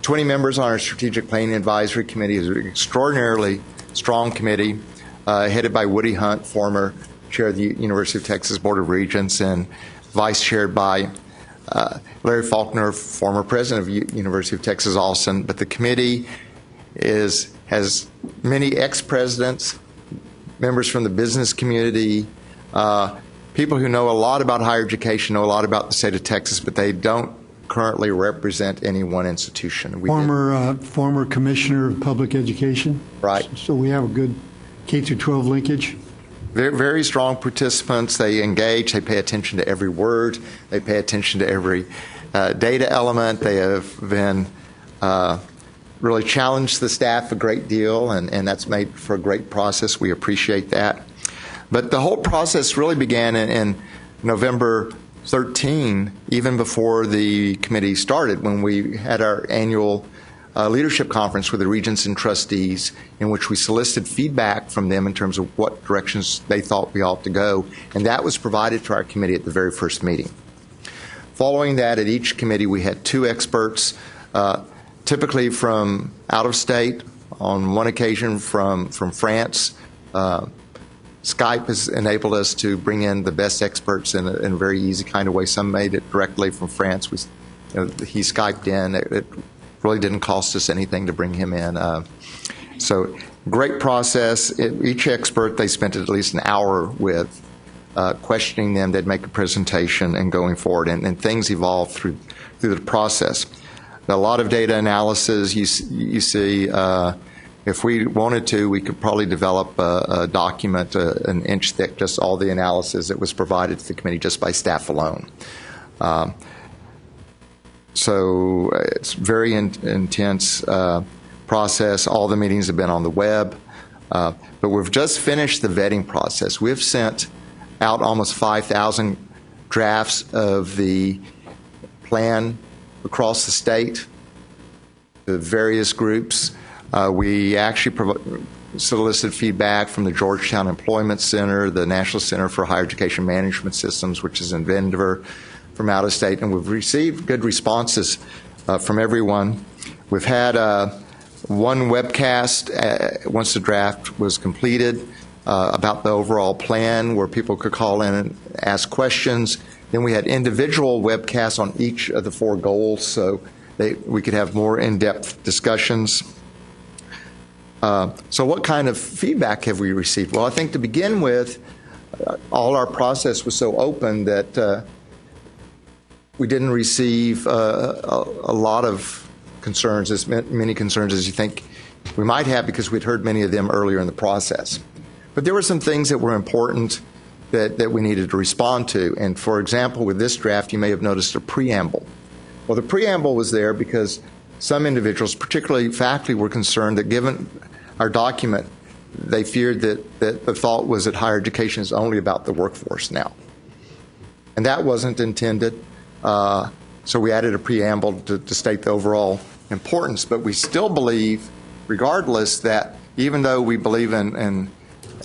20 members on our Strategic Planning Advisory Committee. It's an extraordinarily strong committee headed by Woody Hunt, former chair of the University of Texas Board of Regents, and vice chaired by Larry Faulkner, former president of University of Texas Austin. But the committee has many ex-presidents, members from the business community, people who know a lot about higher education, know a lot about the state of Texas, but they don't currently represent any one institution. Former commissioner of public education. Right. So we have a good K through 12 linkage. Very, very strong participants. They engage. They pay attention to every word. They pay attention to every data element. They have been really challenged the staff a great deal, and that's made for a great process. We appreciate that. But the whole process really began in November 13, even before the committee started, when we had our annual leadership conference with the regents and trustees, in which we solicited feedback from them in terms of what directions they thought we ought to go, and that was provided to our committee at the very first meeting. Following that, at each committee, we had two experts, typically from out of state, on one occasion from France. Skype has enabled us to bring in the best experts in a very easy kind of way. Some made it directly from France. He Skyped in. It really didn't cost us anything to bring him in. So great process. Each expert, they spent at least an hour with, questioning them. They'd make a presentation and going forward. And things evolved through the process. A lot of data analysis. You see, if we wanted to, we could probably develop a document an inch thick, just all the analysis that was provided to the committee just by staff alone. So it's very intense process. All the meetings have been on the web. But we've just finished the vetting process. We've sent out almost 5,000 drafts of the plan across the state to various groups. We actually solicited feedback from the Georgetown Employment Center, the National Center for Higher Education Management Systems, which is in Denver, from out of state, and we've received good responses from everyone. We've had one webcast once the draft was completed about the overall plan, where people could call in and ask questions. Then we had individual webcasts on each of the 4 goals, so we could have more in-depth discussions. So what kind of feedback have we received? Well, I think to begin with, all our process was so open that we didn't receive a lot of concerns, as many concerns as you think we might have, because we'd heard many of them earlier in the process. But there were some things that were important that we needed to respond to. And for example, with this draft, you may have noticed a preamble. Well, the preamble was there because some individuals, particularly faculty, were concerned that given our document, they feared that the thought was that higher education is only about the workforce now. And that wasn't intended. So we added a preamble to state the overall importance. But we still believe, regardless, that even though we believe in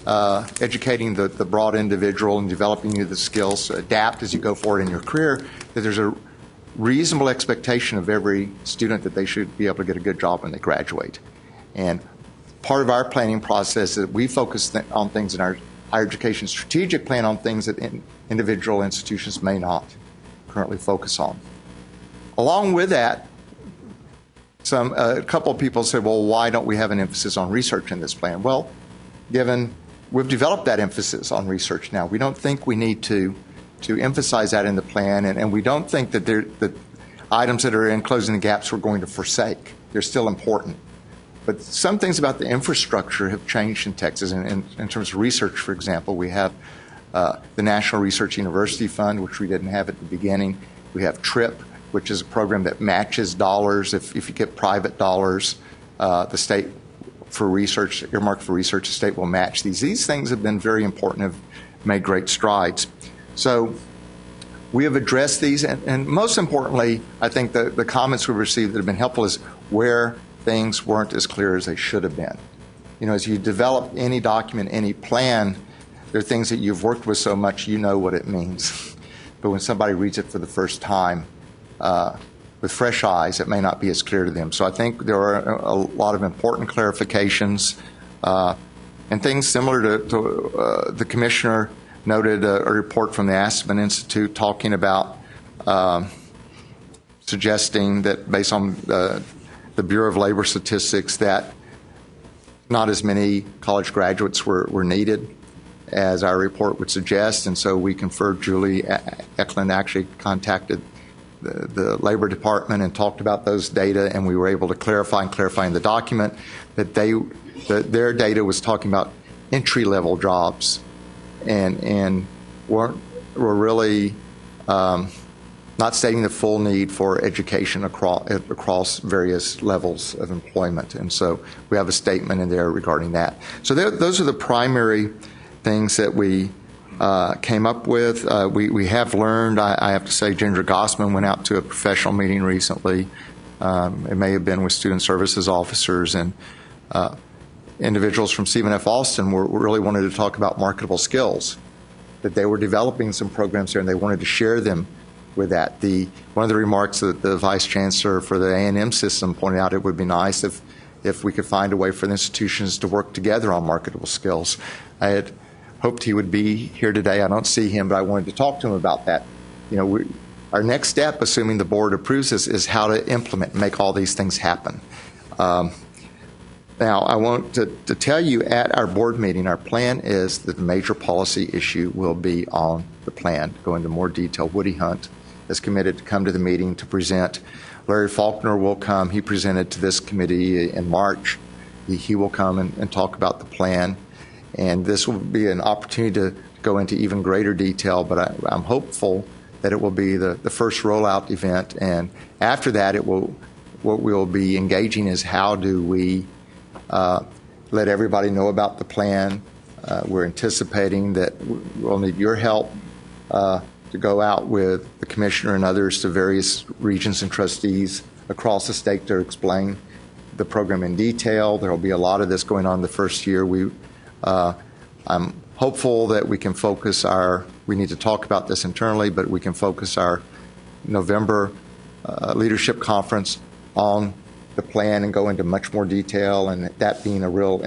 educating the broad individual and developing you the skills to adapt as you go forward in your career, that there's a reasonable expectation of every student that they should be able to get a good job when they graduate. And part of our planning process is that we focus on things in our higher education strategic plan on things that individual institutions may not currently focus on. Along with that, a couple of people said, well, why don't we have an emphasis on research in this plan? Well, given we've developed that emphasis on research now, we don't think we need to emphasize that in the plan, and we don't think that the items that are in closing the gaps we're going to forsake. They're still important. But some things about the infrastructure have changed in Texas. In terms of research, for example, we have the National Research University Fund, which we didn't have at the beginning. We have TRIP, which is a program that matches dollars. If you get private dollars, the state for research, earmarked for research, the state will match these. These things have been very important, have made great strides. So we have addressed these, and most importantly, I think the comments we've received that have been helpful is where things weren't as clear as they should have been. You know, as you develop any document, any plan, there are things that you've worked with so much you know what it means. But when somebody reads it for the first time with fresh eyes, it may not be as clear to them. So I think there are a lot of important clarifications and things similar to the commissioner noted a report from the Aspen Institute talking about suggesting that based on the Bureau of Labor Statistics that not as many college graduates were needed as our report would suggest, and so we conferred. Julie Eklund actually contacted the Labor Department and talked about those data, and we were able to clarify in the document that their data was talking about entry-level jobs and were really not stating the full need for education across various levels of employment. And so we have a statement in there regarding that. So those are the primary things that we came up with. We have learned, I have to say, Ginger Gossman went out to a professional meeting recently. It may have been with student services officers, and individuals from Stephen F. Austin really wanted to talk about marketable skills, that they were developing some programs there and they wanted to share them with that. One of the remarks that the Vice Chancellor for the A&M system pointed out, it would be nice if we could find a way for the institutions to work together on marketable skills. I had hoped he would be here today. I don't see him, but I wanted to talk to him about that. You know, our next step, assuming the board approves this, is how to implement and make all these things happen. Now, I want to tell you at our board meeting, our plan is that the major policy issue will be on the plan. To go into more detail, Woody Hunt is committed to come to the meeting to present. Larry Faulkner will come. He presented to this committee in March. He will come and talk about the plan. And this will be an opportunity to go into even greater detail, but I'm hopeful that it will be the first rollout event. And after that, what we'll be engaging is how do we let everybody know about the plan. We're anticipating that we'll need your help to go out with the commissioner and others to various regions and trustees across the state to explain the program in detail. There will be a lot of this going on the first year. I'm hopeful that we can focus we need to talk about this internally, but we can focus our November leadership conference on the plan and go into much more detail, and that being a real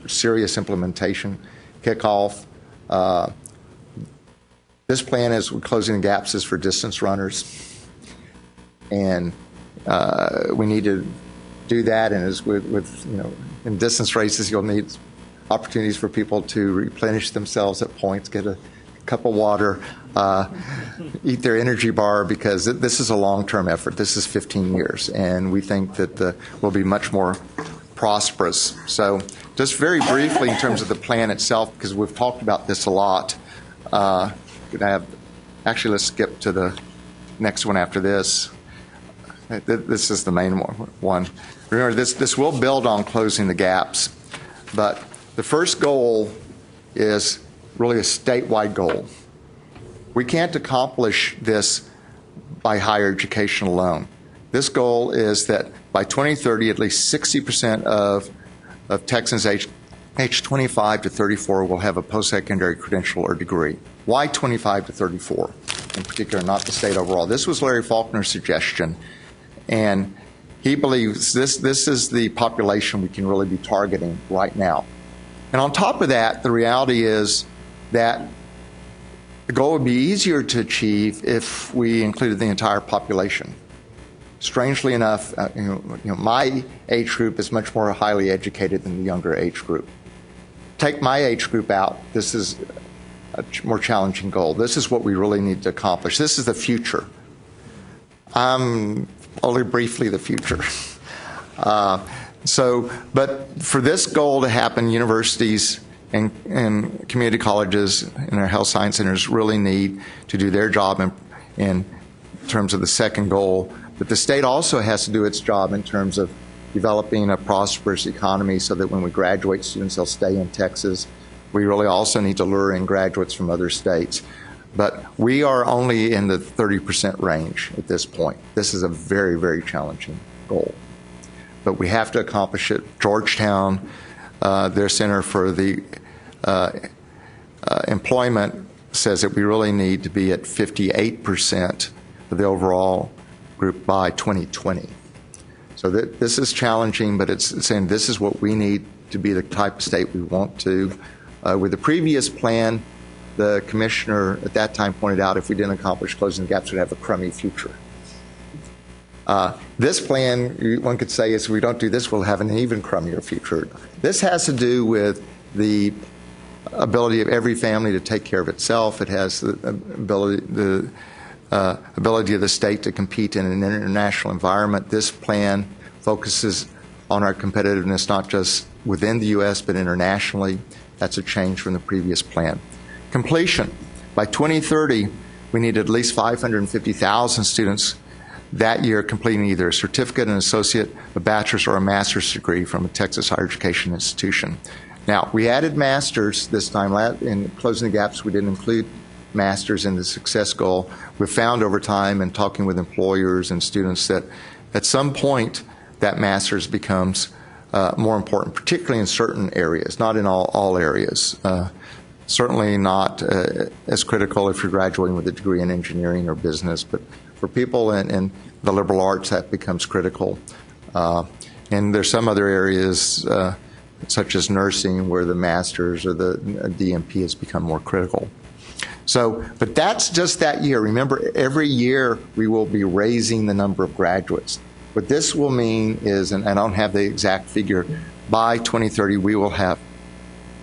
serious implementation kickoff. This plan is closing the gaps is for distance runners, and we need to do that. And as with in distance races, you'll need opportunities for people to replenish themselves at points, get a cup of water, eat their energy bar, because this is a long-term effort. This is 15 years, and we think that we'll be much more prosperous. So just very briefly in terms of the plan itself, because we've talked about this a lot, actually, let's skip to the next one after this. This is the main one. Remember, this will build on closing the gaps, but the first goal is really a statewide goal. We can't accomplish this by higher education alone. This goal is that by 2030, at least 60% of Texans aged 25 to 34 will have a post-secondary credential or degree. Why 25 to 34 in particular, not the state overall? This was Larry Faulkner's suggestion, and he believes this is the population we can really be targeting right now. And on top of that, the reality is that the goal would be easier to achieve if we included the entire population. Strangely enough, my age group is much more highly educated than the younger age group. Take my age group out, this is a more challenging goal. This is what we really need to accomplish. This is the future. I'm only briefly the future. But for this goal to happen, universities and community colleges and our health science centers really need to do their job in terms of the second goal. But the state also has to do its job in terms of developing a prosperous economy so that when we graduate students, they'll stay in Texas. We really also need to lure in graduates from other states. But we are only in the 30% range at this point. This is a very, very challenging goal. But we have to accomplish it. Georgetown, their Center for the Employment, says that we really need to be at 58% of the overall group by 2020. So this is challenging, but it's saying this is what we need to be the type of state we want to. With the previous plan, the commissioner at that time pointed out if we didn't accomplish closing the gaps, we'd have a crummy future. This plan, one could say, is if we don't do this, we'll have an even crummier future. This has to do with the ability of every family to take care of itself. It has the ability of the state to compete in an international environment. This plan focuses on our competitiveness not just within the U.S. but internationally. That's a change from the previous plan. Completion. By 2030, we need at least 550,000 students that year completing either a certificate, an associate, a bachelor's, or a master's degree from a Texas higher education institution. Now, we added masters this time. In closing the gaps, we didn't include masters in the success goal. We've found over time in talking with employers and students that at some point that master's becomes more important, particularly in certain areas, not in all areas. Certainly not as critical if you're graduating with a degree in engineering or business, but for people in the liberal arts, that becomes critical. And there's some other areas, such as nursing, where the master's or the DMP has become more critical. But that's just that year. Remember, every year we will be raising the number of graduates. What this will mean is, and I don't have the exact figure, by 2030 we will have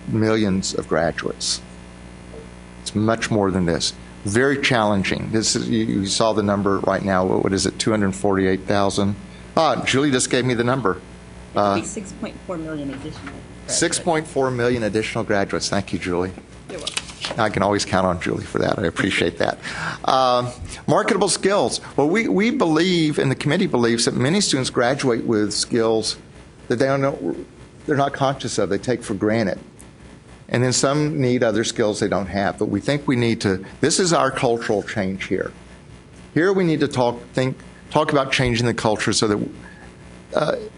millions of graduates. It's much more than this. Very challenging. This is, you saw the number right now. What is it, 248,000? Julie just gave me the number. 6.4 million additional graduates. 6.4 million additional graduates. Thank you, Julie. You're welcome. I can always count on Julie for that. I appreciate that. Marketable skills. Well, we believe, and the committee believes, that many students graduate with skills that they don't know, they're not conscious of, they take for granted. And then some need other skills they don't have. But we think we need to, this is our cultural change here. Here we need to talk about changing the culture so that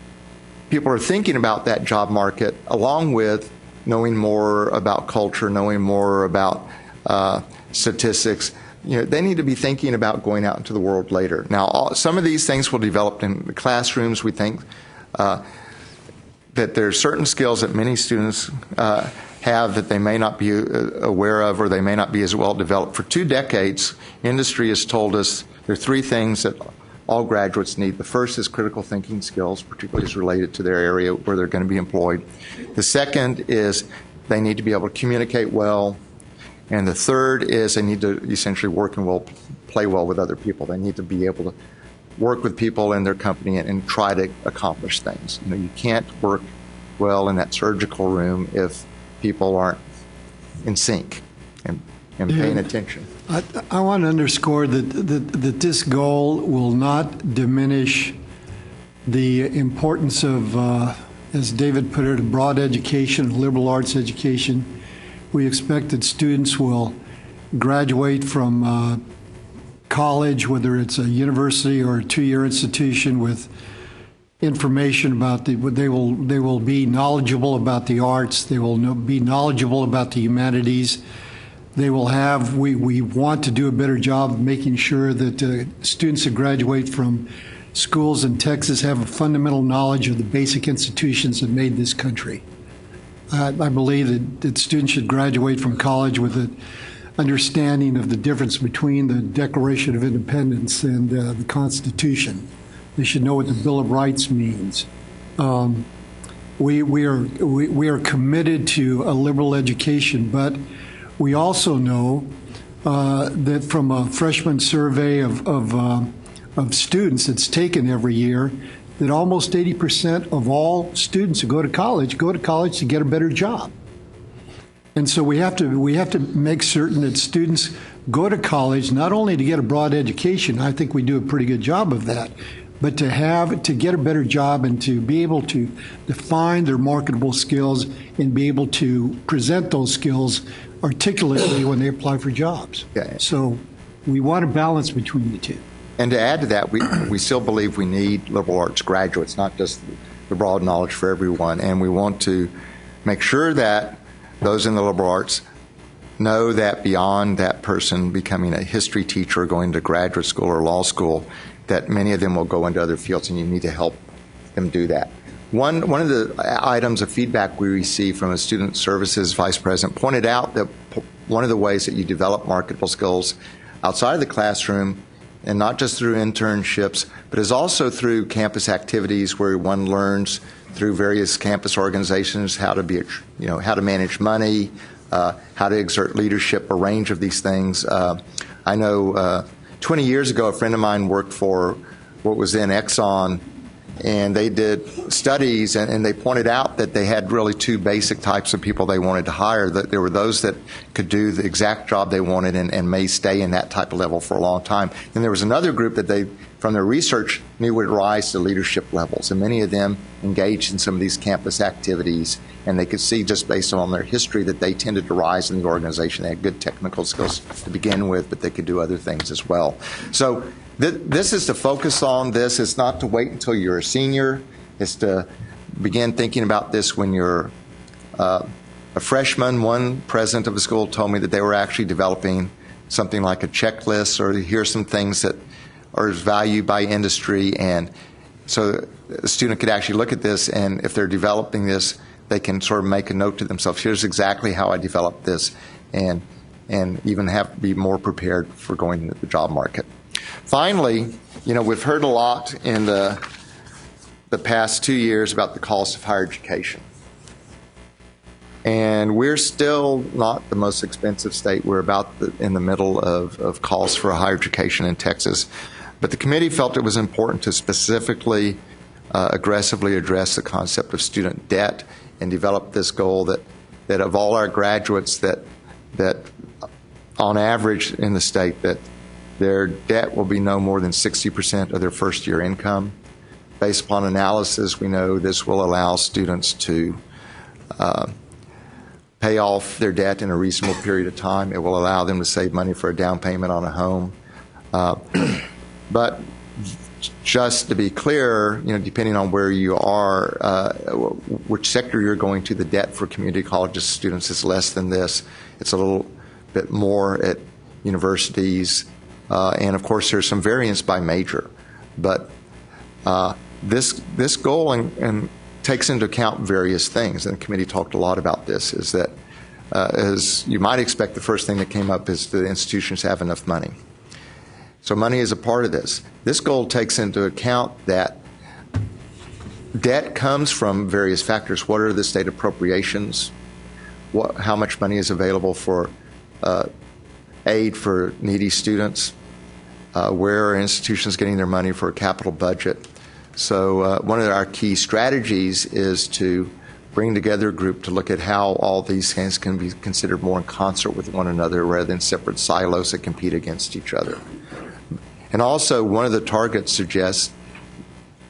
people are thinking about that job market along with knowing more about culture, knowing more about statistics. They need to be thinking about going out into the world later. Now, some of these things will develop in the classrooms. We think that there are certain skills that many students have that they may not be aware of or they may not be as well developed. For 2 decades, industry has told us there are 3 things that all graduates need. The first is critical thinking skills, particularly as related to their area where they're going to be employed. The second is they need to be able to communicate well. And the third is they need to essentially work and play well with other people. They need to be able work with people in their company and try to accomplish things. You know, you can't work well in that surgical room if people aren't in sync and paying attention. I want to underscore that this goal will not diminish the importance of, as David put it, a broad education, liberal arts education. We expect that students will graduate from college, whether it's a university or a two-year institution, with information about they will be knowledgeable about the arts. They will be knowledgeable about the humanities. They will have. We want to do a better job of making sure that students that graduate from schools in Texas have a fundamental knowledge of the basic institutions that made this country. I believe that students should graduate from college with an understanding of the difference between the Declaration of Independence and the Constitution. They should know what the Bill of Rights means. We are committed to a liberal education, but we also know that from a freshman survey of students that's taken every year, that almost 80% of all students who go to college to get a better job. And so we have to make certain that students go to college not only to get a broad education, I think we do a pretty good job of that, but to get a better job and to be able to define their marketable skills and be able to present those skills articulately when they apply for jobs. Yeah. So we want a balance between the two. And to add to that, we still believe we need liberal arts graduates, not just the broad knowledge for everyone. And we want to make sure that those in the liberal arts know that beyond that person becoming a history teacher or going to graduate school or law school, that many of them will go into other fields, and you need to help them do that. One of the items of feedback we received from a student services vice president pointed out that one of the ways that you develop marketable skills outside of the classroom, and not just through internships, but is also through campus activities where one learns through various campus organizations how to be, how to manage money, how to exert leadership, a range of these things. I know 20 years ago, a friend of mine worked for what was then Exxon, and they did studies, and they pointed out that they had really two basic types of people they wanted to hire. That there were those that could do the exact job they wanted and may stay in that type of level for a long time. And there was another group that they, from their research, knew would rise to leadership levels. And many of them engaged in some of these campus activities, and they could see just based on their history that they tended to rise in the organization. They had good technical skills to begin with, but they could do other things as well. So this is to focus on this. It's not to wait until you're a senior. It's to begin thinking about this when you're a freshman. One president of a school told me that they were actually developing something like a checklist, or here's some things that are valued by industry. And so a student could actually look at this, and if they're developing this, they can sort of make a note to themselves, here's exactly how I developed this, and even have to be more prepared for going into the job market. Finally, we've heard a lot in the past 2 years about the cost of higher education. And we're still not the most expensive state. We're about in the middle of costs for higher education in Texas. But the committee felt it was important to specifically, aggressively address the concept of student debt and develop this goal that of all our graduates that on average in the state that their debt will be no more than 60% of their first year income. Based upon analysis, we know this will allow students to pay off their debt in a reasonable period of time. It will allow them to save money for a down payment on a home. But just to be clear, depending on where you are, which sector you're going to, the debt for community colleges students is less than this. It's a little bit more at universities. And of course, there's some variance by major, but this goal and takes into account various things. And the committee talked a lot about this. Is that as you might expect, the first thing that came up is the institutions have enough money. So money is a part of this. This goal takes into account that debt comes from various factors. What are the state appropriations? How much money is available for aid for needy students? where are institutions getting their money for a capital budget. So one of our key strategies is to bring together a group to look at how all these things can be considered more in concert with one another rather than separate silos that compete against each other. And also, one of the targets suggests,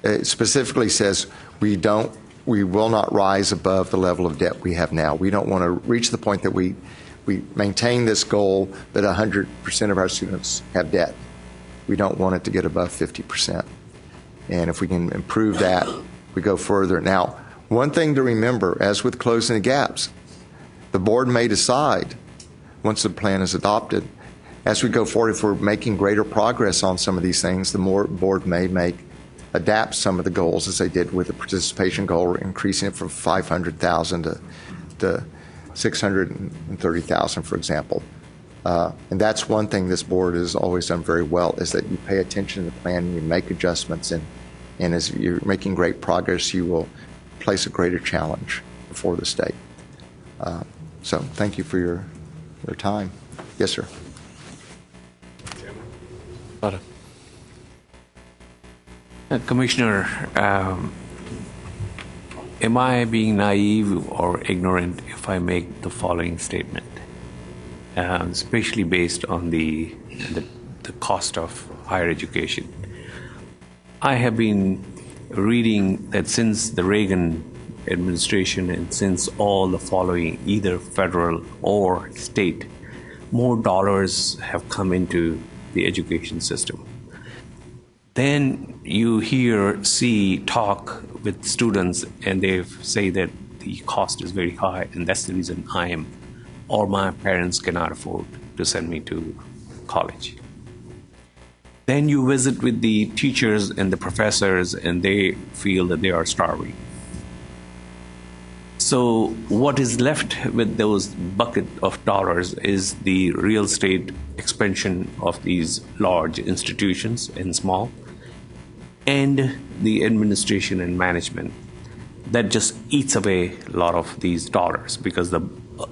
it specifically says, we will not rise above the level of debt we have now. We don't want to reach the point that we maintain this goal that 100% of our students have debt. We don't want it to get above 50%. And if we can improve that, we go further. Now, one thing to remember, as with closing the gaps, the board may decide, once the plan is adopted, as we go forward, if we're making greater progress on some of these things, the board may adapt some of the goals, as they did with the participation goal, increasing it from 500,000 to 630,000, for example. And that's one thing this board has always done very well, is that you pay attention to the plan and you make adjustments, and as you're making great progress, you will place a greater challenge before the state. So thank you for your time. Yes, sir. Commissioner, am I being naive or ignorant if I make the following statement, especially based on the cost of higher education? I have been reading that since the Reagan administration and since all the following, either federal or state, more dollars have come into the education system. Then you talk with students, and they say that the cost is very high, and that's the reason I am, or my parents cannot afford to send me to college. Then you visit with the teachers and the professors, and they feel that they are starving. So what is left with those bucket of dollars is the real estate expansion of these large institutions and small, and the administration and management that just eats away a lot of these dollars, because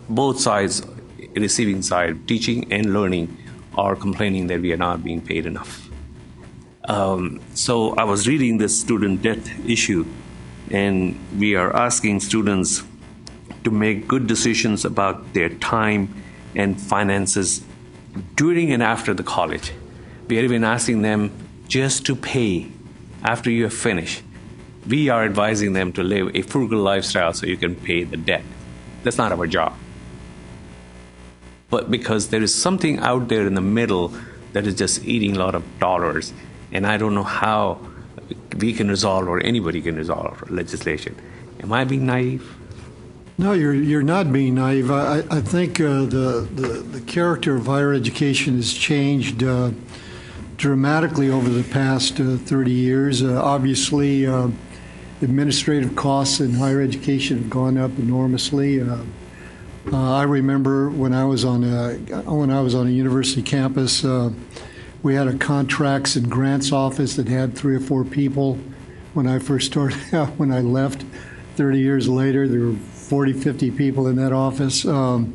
both sides, receiving side, teaching and learning, are complaining that we are not being paid enough. So I was reading this student debt issue, and we are asking students to make good decisions about their time and finances during and after the college. We are even asking them just to pay after you have finished. We are advising them to live a frugal lifestyle so you can pay the debt. That's not our job. But because there is something out there in the middle that is just eating a lot of dollars, and I don't know how we can resolve, or anybody can resolve, legislation. Am I being naive? No, you're not being naive. I think the character of higher education has changed dramatically over the past 30 years. Obviously, administrative costs in higher education have gone up enormously. I remember when I was on a university campus, we had a contracts and grants office that had 3 or 4 people. When I first started out, when I left 30 years later, there were 40, 50 people in that office. The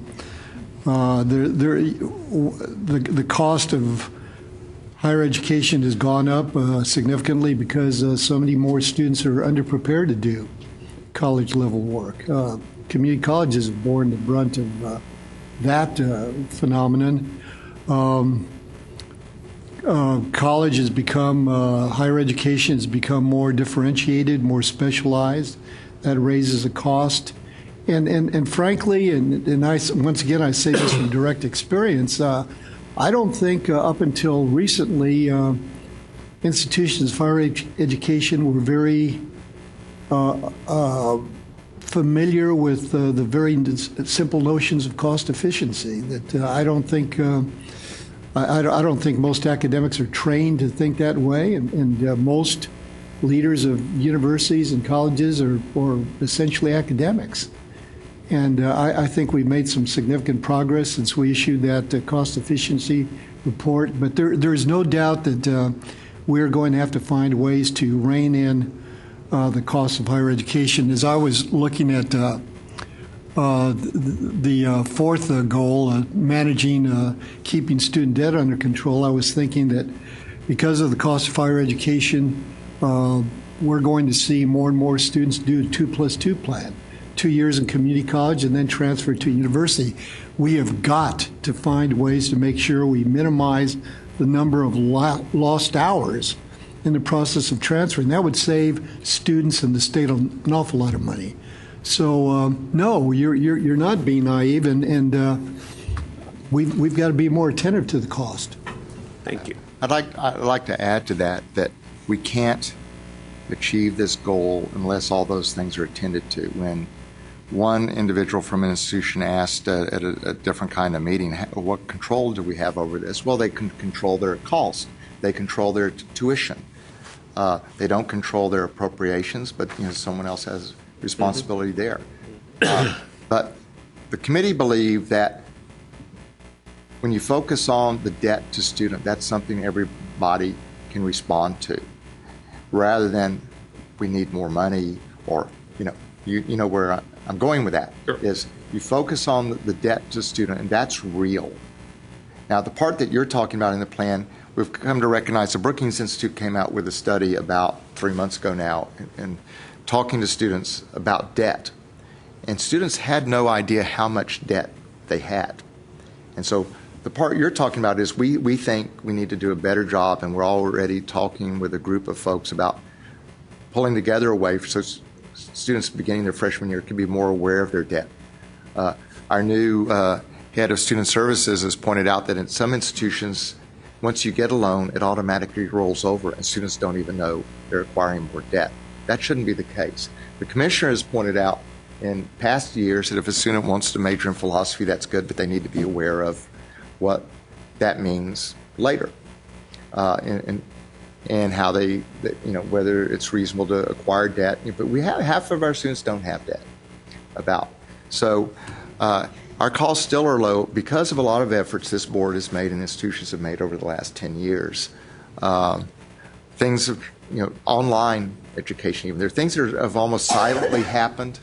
cost of higher education has gone up significantly because so many more students are underprepared to do college level work. Community colleges have borne the brunt of that phenomenon. College has become, higher education has become more differentiated, more specialized. That raises a cost. And frankly, and once again, I say this from direct experience, I don't think up until recently institutions of higher education were very familiar with the very simple notions of cost efficiency. That I don't think most academics are trained to think that way, and most leaders of universities and colleges are essentially academics. And I think we've made some significant progress since we issued that cost efficiency report. But there is no doubt that we're going to have to find ways to rein in the cost of higher education. As I was looking at the 4th goal, managing, keeping student debt under control, I was thinking that because of the cost of higher education, we're going to see more and more students do a 2+2 plan, 2 years in community college and then transfer to university. We have got to find ways to make sure we minimize the number of lost hours in the process of transferring. That would save students and the state an awful lot of money. So no, you're not being naive, and we've got to be more attentive to the cost. Thank you. I'd like to add to that we can't achieve this goal unless all those things are attended to. When one individual from an institution asked at a different kind of meeting, what control do we have over this? Well, they can control their costs. They control their tuition. They don't control their appropriations, but someone else has responsibility there. But the committee believed that when you focus on the debt to student, that's something everybody can respond to, rather than we need more money, or you know where I'm going with that. Sure. Is you focus on the debt to student, and that's real. Now, the part that you're talking about in the plan, we've come to recognize the Brookings Institute came out with a study about 3 months ago now, and talking to students about debt. And students had no idea how much debt they had. And so the part you're talking about is we think we need to do a better job, and we're already talking with a group of folks about pulling together a way so students beginning their freshman year can be more aware of their debt. Our new head of student services has pointed out that in some institutions, once you get a loan, it automatically rolls over, and students don't even know they're acquiring more debt. That shouldn't be the case. The commissioner has pointed out in past years that if a student wants to major in philosophy, that's good, but they need to be aware of what that means later, and how they, whether it's reasonable to acquire debt. But we have half of our students don't have debt. So our costs still are low because of a lot of efforts this board has made and institutions have made over the last 10 years. Things, online education, even there are things that have almost silently happened.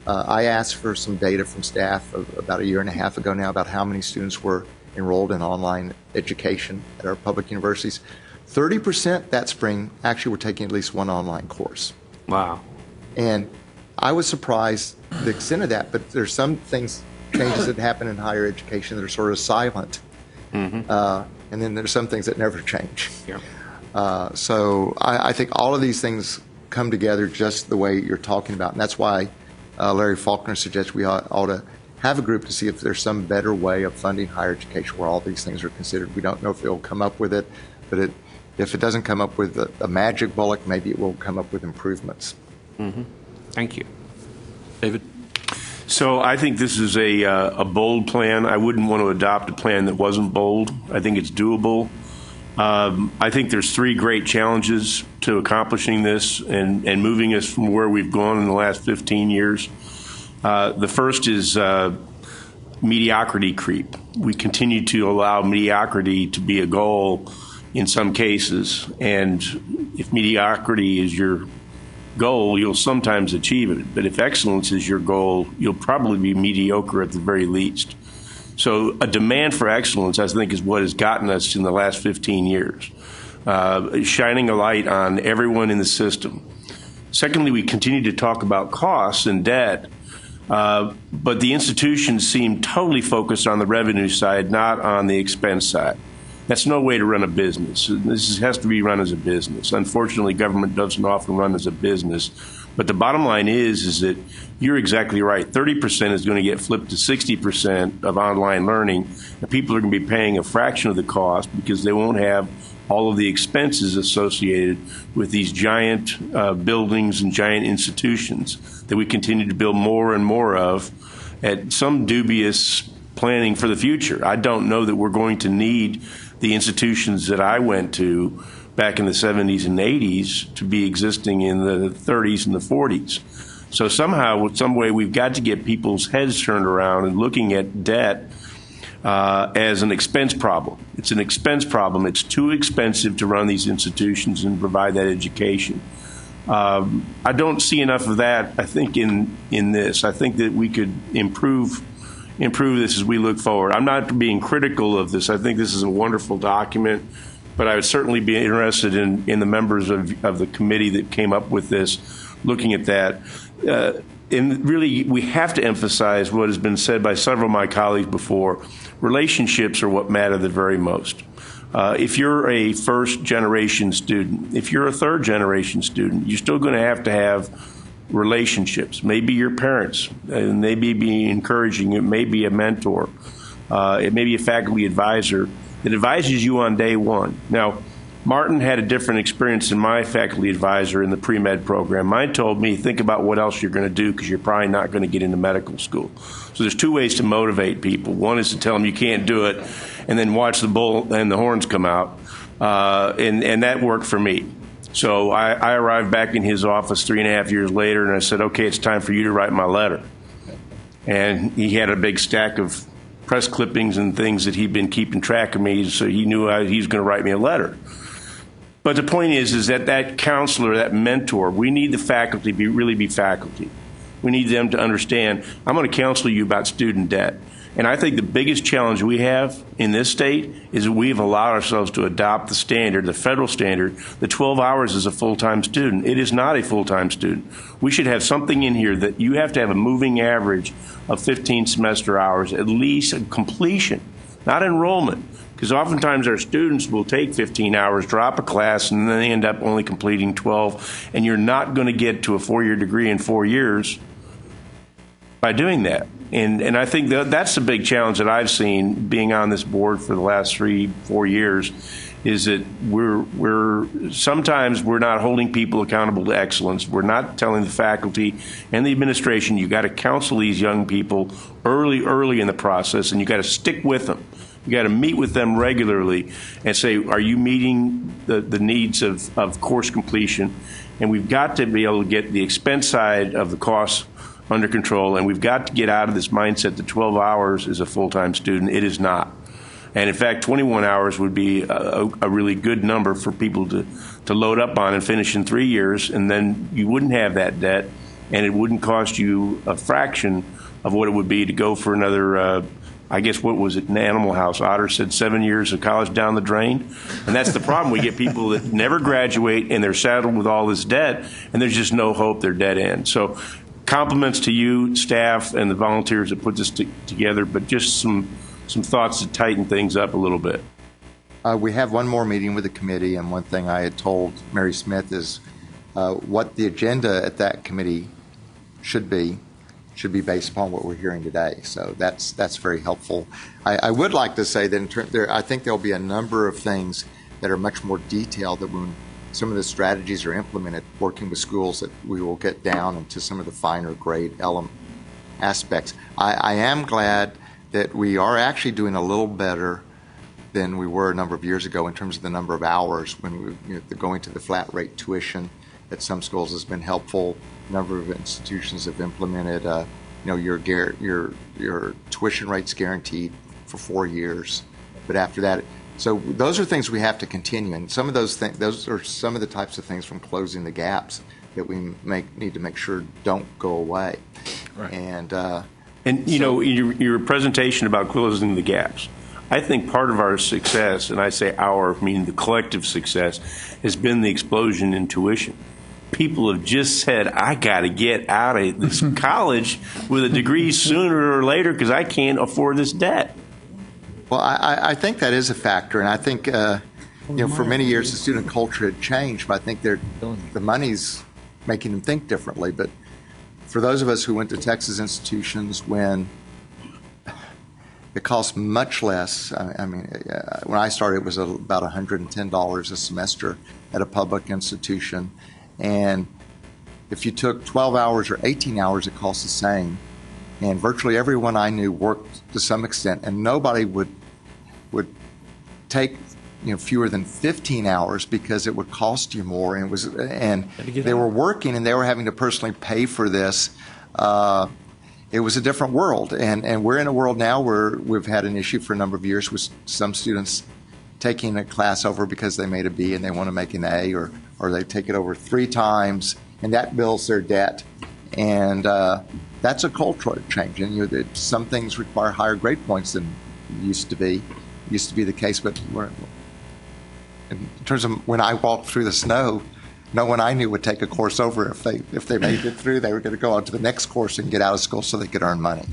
I asked for some data from staff about 1.5 years ago now about how many students were enrolled in online education at our public universities. 30% that spring actually were taking at least one online course. Wow. And I was surprised the extent of that, but there's some changes that happen in higher education that are sort of silent. Mm-hmm. And then there's some things that never change. Yeah. So I think all of these things come together just the way you're talking about. And that's why Larry Faulkner suggests we ought to have a group to see if there's some better way of funding higher education where all these things are considered. We don't know if it'll come up with it, but if it doesn't come up with a magic bullet, maybe it will come up with improvements. Mm-hmm. Thank you. David? So I think this is a bold plan. I wouldn't want to adopt a plan that wasn't bold. I think it's doable. I think there's 3 great challenges to accomplishing this and moving us from where we've gone in the last 15 years. The first is mediocrity creep. We continue to allow mediocrity to be a goal in some cases, and if mediocrity is your goal, you'll sometimes achieve it. But if excellence is your goal, you'll probably be mediocre at the very least. So a demand for excellence, I think, is what has gotten us in the last 15 years, shining a light on everyone in the system. Secondly, we continue to talk about costs and debt, but the institutions seem totally focused on the revenue side, not on the expense side. That's no way to run a business. This has to be run as a business. Unfortunately, government doesn't often run as a business. But the bottom line is that you're exactly right. 30% is going to get flipped to 60% of online learning, and people are going to be paying a fraction of the cost because they won't have all of the expenses associated with these giant buildings and giant institutions that we continue to build more and more of at some dubious planning for the future. I don't know that we're going to need the institutions that I went to back in the 70s and 80s to be existing in the 30s and the 40s. So somehow, some way, we've got to get people's heads turned around and looking at debt as an expense problem. It's an expense problem. It's too expensive to run these institutions and provide that education. I don't see enough of that, I think, in this. I think that we could improve this as we look forward. I'm not being critical of this. I think this is a wonderful document. but I would certainly be interested in the members of the committee that came up with this, looking at that. And really, we have to emphasize what has been said by several of my colleagues before. Relationships are what matter the very most. If you're a first-generation student, if you're a third-generation student, you're still going to have relationships. Maybe your parents, and they may be encouraging. It may be a mentor. It may be a faculty advisor that advises you on day one. Now, Martin had a different experience than my faculty advisor in the pre-med program. Mine told me, think about what else you're going to do because you're probably not going to get into medical school. So there's two ways to motivate people. One is to tell them you can't do it and then watch the bull and the horns come out. And that worked for me. So I arrived back in his office 3.5 years later, and I said, okay, it's time for you to write my letter. And he had a big stack of press clippings and things that he'd been keeping track of me, so he knew he was going to write me a letter. But the point is that counselor, that mentor, we need the faculty to really be faculty. We need them to understand, I'm going to counsel you about student debt. And I think the biggest challenge we have in this state is that we've allowed ourselves to adopt the standard, the federal standard, that 12 hours is a full-time student. It is not a full-time student. We should have something in here that you have to have a moving average of 15 semester hours, at least completion, not enrollment. Because oftentimes our students will take 15 hours, drop a class, and then they end up only completing 12. And you're not going to get to a 4-year degree in 4 years by doing that. And I think that's the big challenge that I've seen being on this board for the last 3-4 years, is that sometimes we're not holding people accountable to excellence. We're not telling the faculty and the administration, you got to counsel these young people early in the process, and you got to stick with them. You got to meet with them regularly and say, are you meeting the needs of course completion? And we've got to be able to get the expense side of the costs under control, and we've got to get out of this mindset that 12 hours is a full-time student. It is not. And in fact, 21 hours would be a really good number for people to load up on and finish in 3 years, and then you wouldn't have that debt, and it wouldn't cost you a fraction of what it would be to go for another I guess, what was it, in Animal House? Otter said 7 years of college down the drain. And that's the problem. We get people that never graduate, and they're saddled with all this debt, and there's just no hope. They're dead end. So compliments to you, staff, and the volunteers that put this together, but just some thoughts to tighten things up a little bit. We have one more meeting with the committee, and one thing I had told Mary Smith is what the agenda at that committee should be based upon what we're hearing today. So that's very helpful. I would like to say that I think there'll be a number of things that are much more detailed that when some of the strategies are implemented, working with schools, that we will get down into some of the finer grade aspects. I am glad that we are actually doing a little better than we were a number of years ago in terms of the number of hours when going to the flat rate tuition at some schools has been helpful. A number of institutions have implemented, your tuition rate's guaranteed for 4 years, but after that, so those are things we have to continue. And some of those are some of the types of things from closing the gaps that we need to make sure don't go away. Right. And your presentation about closing the gaps, I think part of our success, and I say our, meaning the collective success, has been the explosion in tuition. People have just said, I got to get out of this college with a degree sooner or later because I can't afford this debt. Well, I think that is a factor, and I think for many years the student culture had changed, but I think the money's making them think differently. But for those of us who went to Texas institutions when it cost much less, when I started it was about $110 a semester at a public institution. And if you took 12 hours or 18 hours, it cost the same. And virtually everyone I knew worked to some extent, and nobody would take fewer than 15 hours because it would cost you more. And they were working, and they were having to personally pay for this. It was a different world, and we're in a world now where we've had an issue for a number of years with some students taking a class over because they made a B and they want to make an A, or they take it over 3 times, and that builds their debt. And that's a cultural change. And some things require higher grade points than used to be the case. But in terms of when I walked through the snow, no one I knew would take a course over. If they made it through, they were going to go on to the next course and get out of school so they could earn money.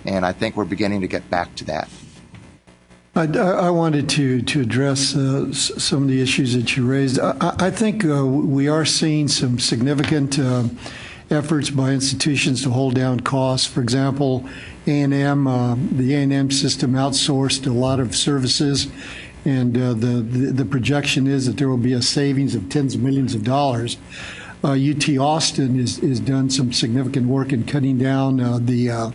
And I think we're beginning to get back to that. I wanted to address some of the issues that you raised. I think we are seeing some significant efforts by institutions to hold down costs. For example, A&M, the A&M system outsourced a lot of services, and the projection is that there will be a savings of tens of millions of dollars. UT Austin has done some significant work in cutting down the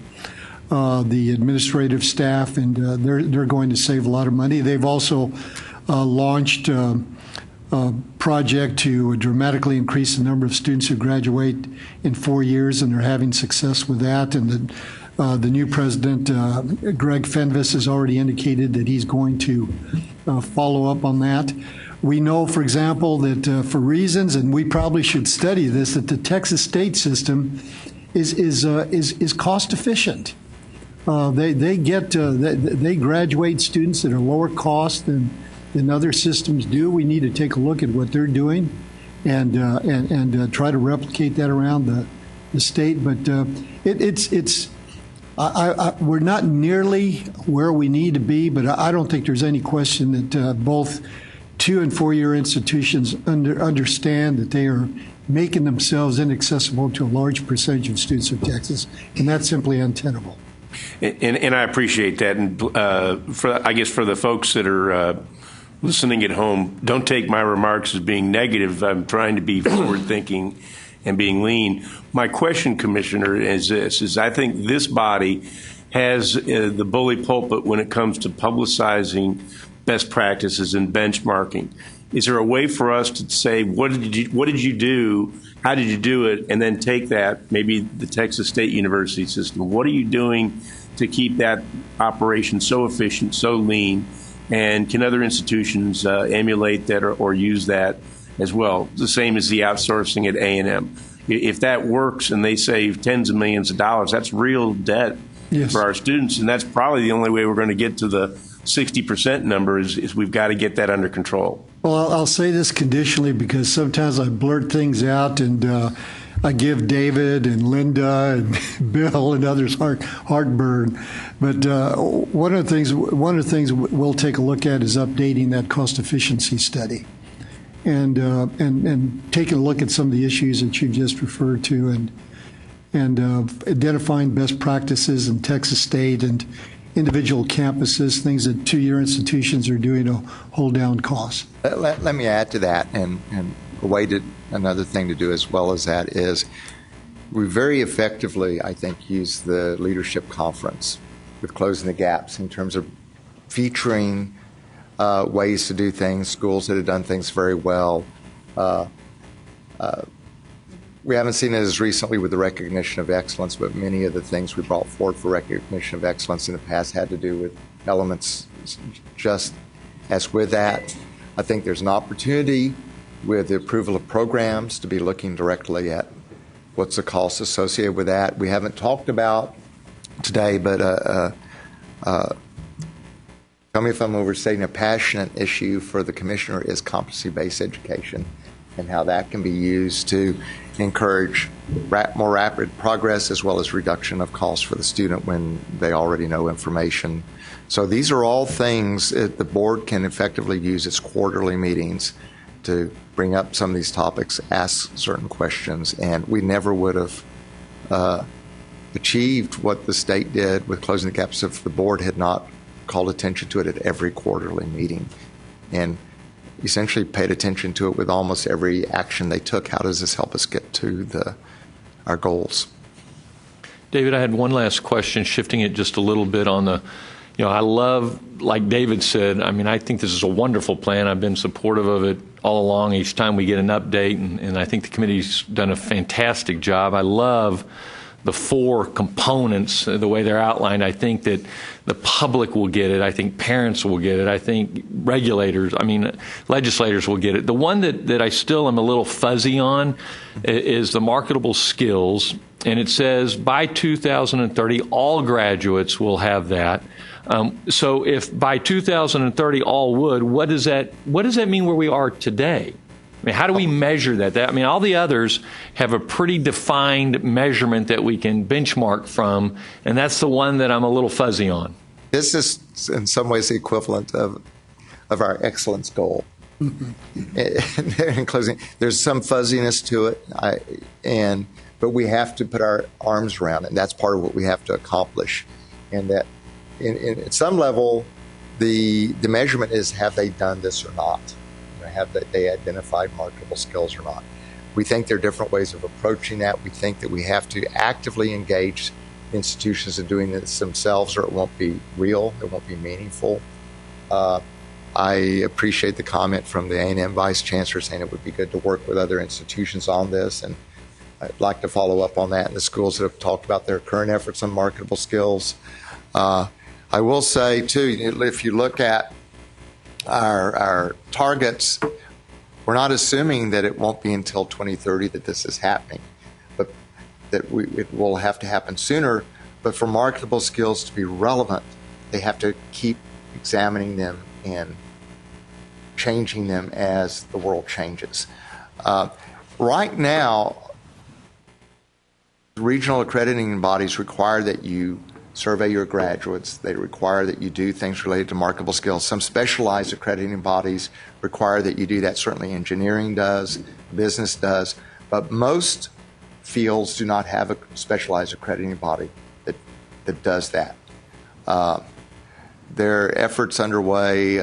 administrative staff, and they're going to save a lot of money. They've also launched a project to dramatically increase the number of students who graduate in 4 years, and they're having success with that. And the new president, Greg Fenves, has already indicated that he's going to follow up on that. We know, for example, that for reasons, and we probably should study this, that the Texas state system is cost efficient. They graduate students at a lower cost than other systems do. We need to take a look at what they're doing and try to replicate that around the state. But we're not nearly where we need to be, but I don't think there's any question that both 2- and 4-year institutions understand that they are making themselves inaccessible to a large percentage of students of Texas, and that's simply untenable. And I appreciate that. And I guess for the folks that are listening at home, don't take my remarks as being negative. I'm trying to be forward-thinking and being lean. My question, Commissioner, is this: is I think this body has the bully pulpit when it comes to publicizing best practices and benchmarking. Is there a way for us to say, what did you do? How did you do it? And then take that, maybe the Texas State University system. What are you doing to keep that operation so efficient, so lean? And can other institutions emulate that or use that as well? The same as the outsourcing at A&M. If that works and they save tens of millions of dollars, that's real debt for our students. And that's probably the only way we're going to get to the 60% number is we've got to get that under control. Well, I'll say this conditionally because sometimes I blurt things out and I give David and Linda and Bill and others heartburn. But one of the things we'll take a look at is updating that cost efficiency study, and taking a look at some of the issues that you just referred to, and identifying best practices in Texas State and individual campuses, things that 2-year institutions are doing to hold down costs. Let me add to that, and another thing to do as well as that is we very effectively, I think, use the leadership conference with Closing the Gaps in terms of featuring ways to do things, schools that have done things very well. We haven't seen it as recently with the recognition of excellence, but many of the things we brought forward for recognition of excellence in the past had to do with elements just as with that. I think there's an opportunity with the approval of programs to be looking directly at what's the cost associated with that. We haven't talked about today, but tell me if I'm overstating, a passionate issue for the Commissioner is competency-based education and how that can be used to encourage more rapid progress as well as reduction of costs for the student when they already know information. So these are all things that the board can effectively use its quarterly meetings to bring up some of these topics, ask certain questions, and we never would have achieved what the state did with Closing the Gaps if the board had not called attention to it at every quarterly meeting and essentially paid attention to it with almost every action they took. How does this help us get to our goals? David, I had one last question, shifting it just a little bit on the, I love, like David said, I think this is a wonderful plan. I've been supportive of it all along each time we get an update, and I think the committee's done a fantastic job. I love the 4 components, the way they're outlined. I think that the public will get it. I think parents will get it. I think legislators will get it. The one that I still am a little fuzzy on is the marketable skills. And it says by 2030, all graduates will have that. So if by 2030 all would, what does that mean where we are today? I mean, how do we measure that? I mean, all the others have a pretty defined measurement that we can benchmark from, and that's the one that I'm a little fuzzy on. This is in some ways the equivalent of our excellence goal. In closing, there's some fuzziness to it, but we have to put our arms around it, and that's part of what we have to accomplish. And that, at some level, the measurement is, have they done this or not? Have they identified marketable skills or not? We think there are different ways of approaching that. We think that we have to actively engage institutions in doing this themselves, or it won't be real, it won't be meaningful. I appreciate the comment from the A&M Vice Chancellor saying it would be good to work with other institutions on this, and I'd like to follow up on that in the schools that have talked about their current efforts on marketable skills. I will say, too, if you look at our targets, we're not assuming that it won't be until 2030 that this is happening, but that it will have to happen sooner. But for marketable skills to be relevant, they have to keep examining them and changing them as the world changes. Right now, regional accrediting bodies require that you survey your graduates. They require that you do things related to marketable skills. Some specialized accrediting bodies require that you do that. Certainly engineering does, business does, but most fields do not have a specialized accrediting body that does that. There are efforts underway.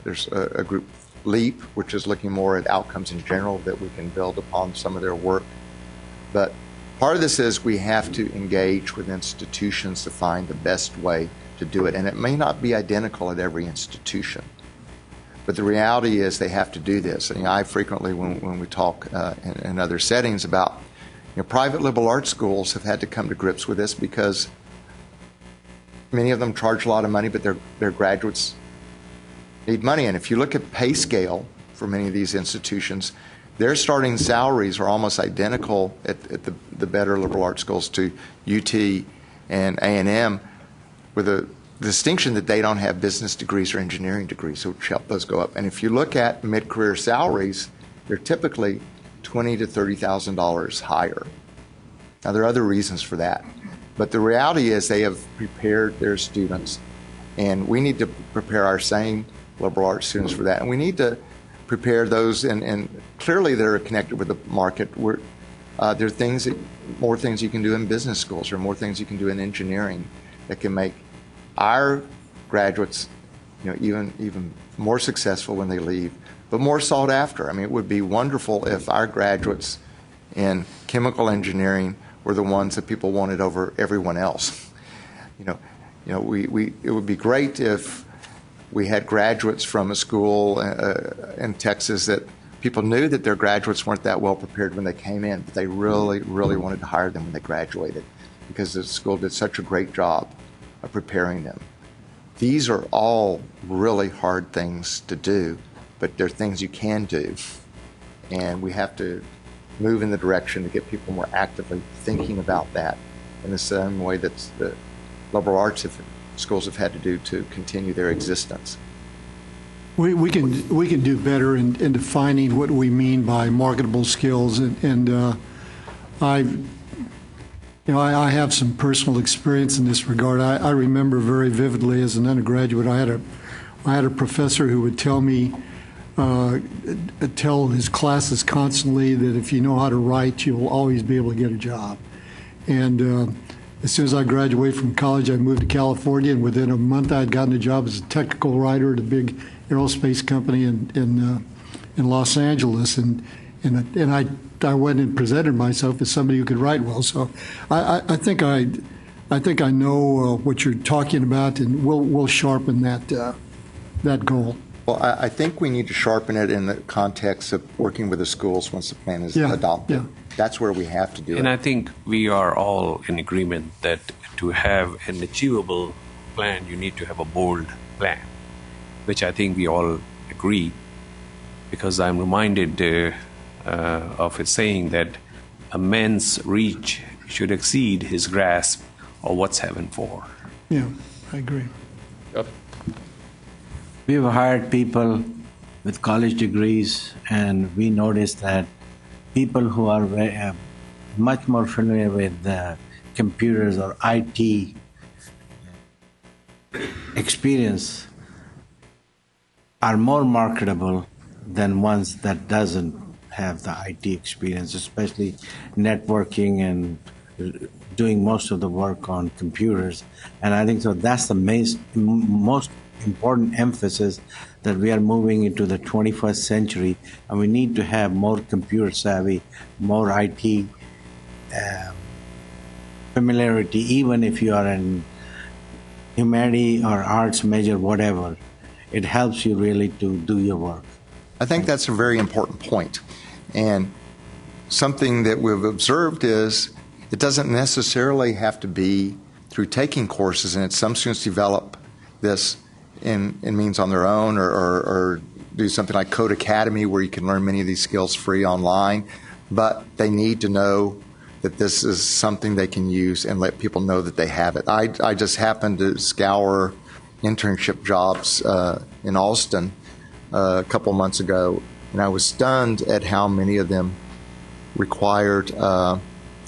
There's a group, LEAP, which is looking more at outcomes in general, that we can build upon some of their work. But part of this is we have to engage with institutions to find the best way to do it. And it may not be identical at every institution. But the reality is they have to do this. And I frequently, when we talk in other settings about, private liberal arts schools have had to come to grips with this because many of them charge a lot of money, but their graduates need money. And if you look at pay scale for many of these institutions, their starting salaries are almost identical at the better liberal arts schools to UT and A&M, with a distinction that they don't have business degrees or engineering degrees, which help those go up. And if you look at mid-career salaries, they're typically $20,000 to $30,000 higher. Now, there are other reasons for that. But the reality is they have prepared their students, and we need to prepare our same liberal arts students for that. And we need to prepare those, and clearly they're connected with the market. There are more things you can do in business schools, or more things you can do in engineering that can make our graduates, even more successful when they leave, but more sought after. I mean, it would be wonderful if our graduates in chemical engineering were the ones that people wanted over everyone else. It would be great if we had graduates from a school in Texas that people knew that their graduates weren't that well prepared when they came in, but they really, really wanted to hire them when they graduated because the school did such a great job of preparing them. These are all really hard things to do, but they're things you can do. And we have to move in the direction to get people more actively thinking about that in the same way that the liberal arts schools have had to do to continue their existence. We can do better in defining what we mean by marketable skills, and I have some personal experience in this regard. I remember very vividly as an undergraduate, I had a professor who would tell his classes constantly that if you know how to write, you'll always be able to get a job. And as soon as I graduated from college, I moved to California, and within a month I had gotten a job as a technical writer at a big aerospace company in Los Angeles. And I went and presented myself as somebody who could write well. So I think I know what you're talking about, and we'll sharpen that goal. Well, I think we need to sharpen it in the context of working with the schools once the plan is adopted. Yeah. That's where we have to do it. And I think we are all in agreement that to have an achievable plan, you need to have a bold plan, which I think we all agree, because I'm reminded of it saying that a man's reach should exceed his grasp of what's heaven for. Yeah, I agree. Yep. We've hired people with college degrees, and we noticed that people who are much more familiar with computers or IT experience are more marketable than ones that doesn't have the IT experience, especially networking and doing most of the work on computers. And I think so that's the most important emphasis, that we are moving into the 21st century, and we need to have more computer savvy, more IT familiarity, even if you are in humanity or arts major, whatever. It helps you really to do your work. I think that's a very important point. And something that we've observed is it doesn't necessarily have to be through taking courses in it. Some students develop this in means on their own, or do something like Code Academy, where you can learn many of these skills free online. But they need to know that this is something they can use and let people know that they have it. I just happened to scour internship jobs in Austin a couple months ago, and I was stunned at how many of them required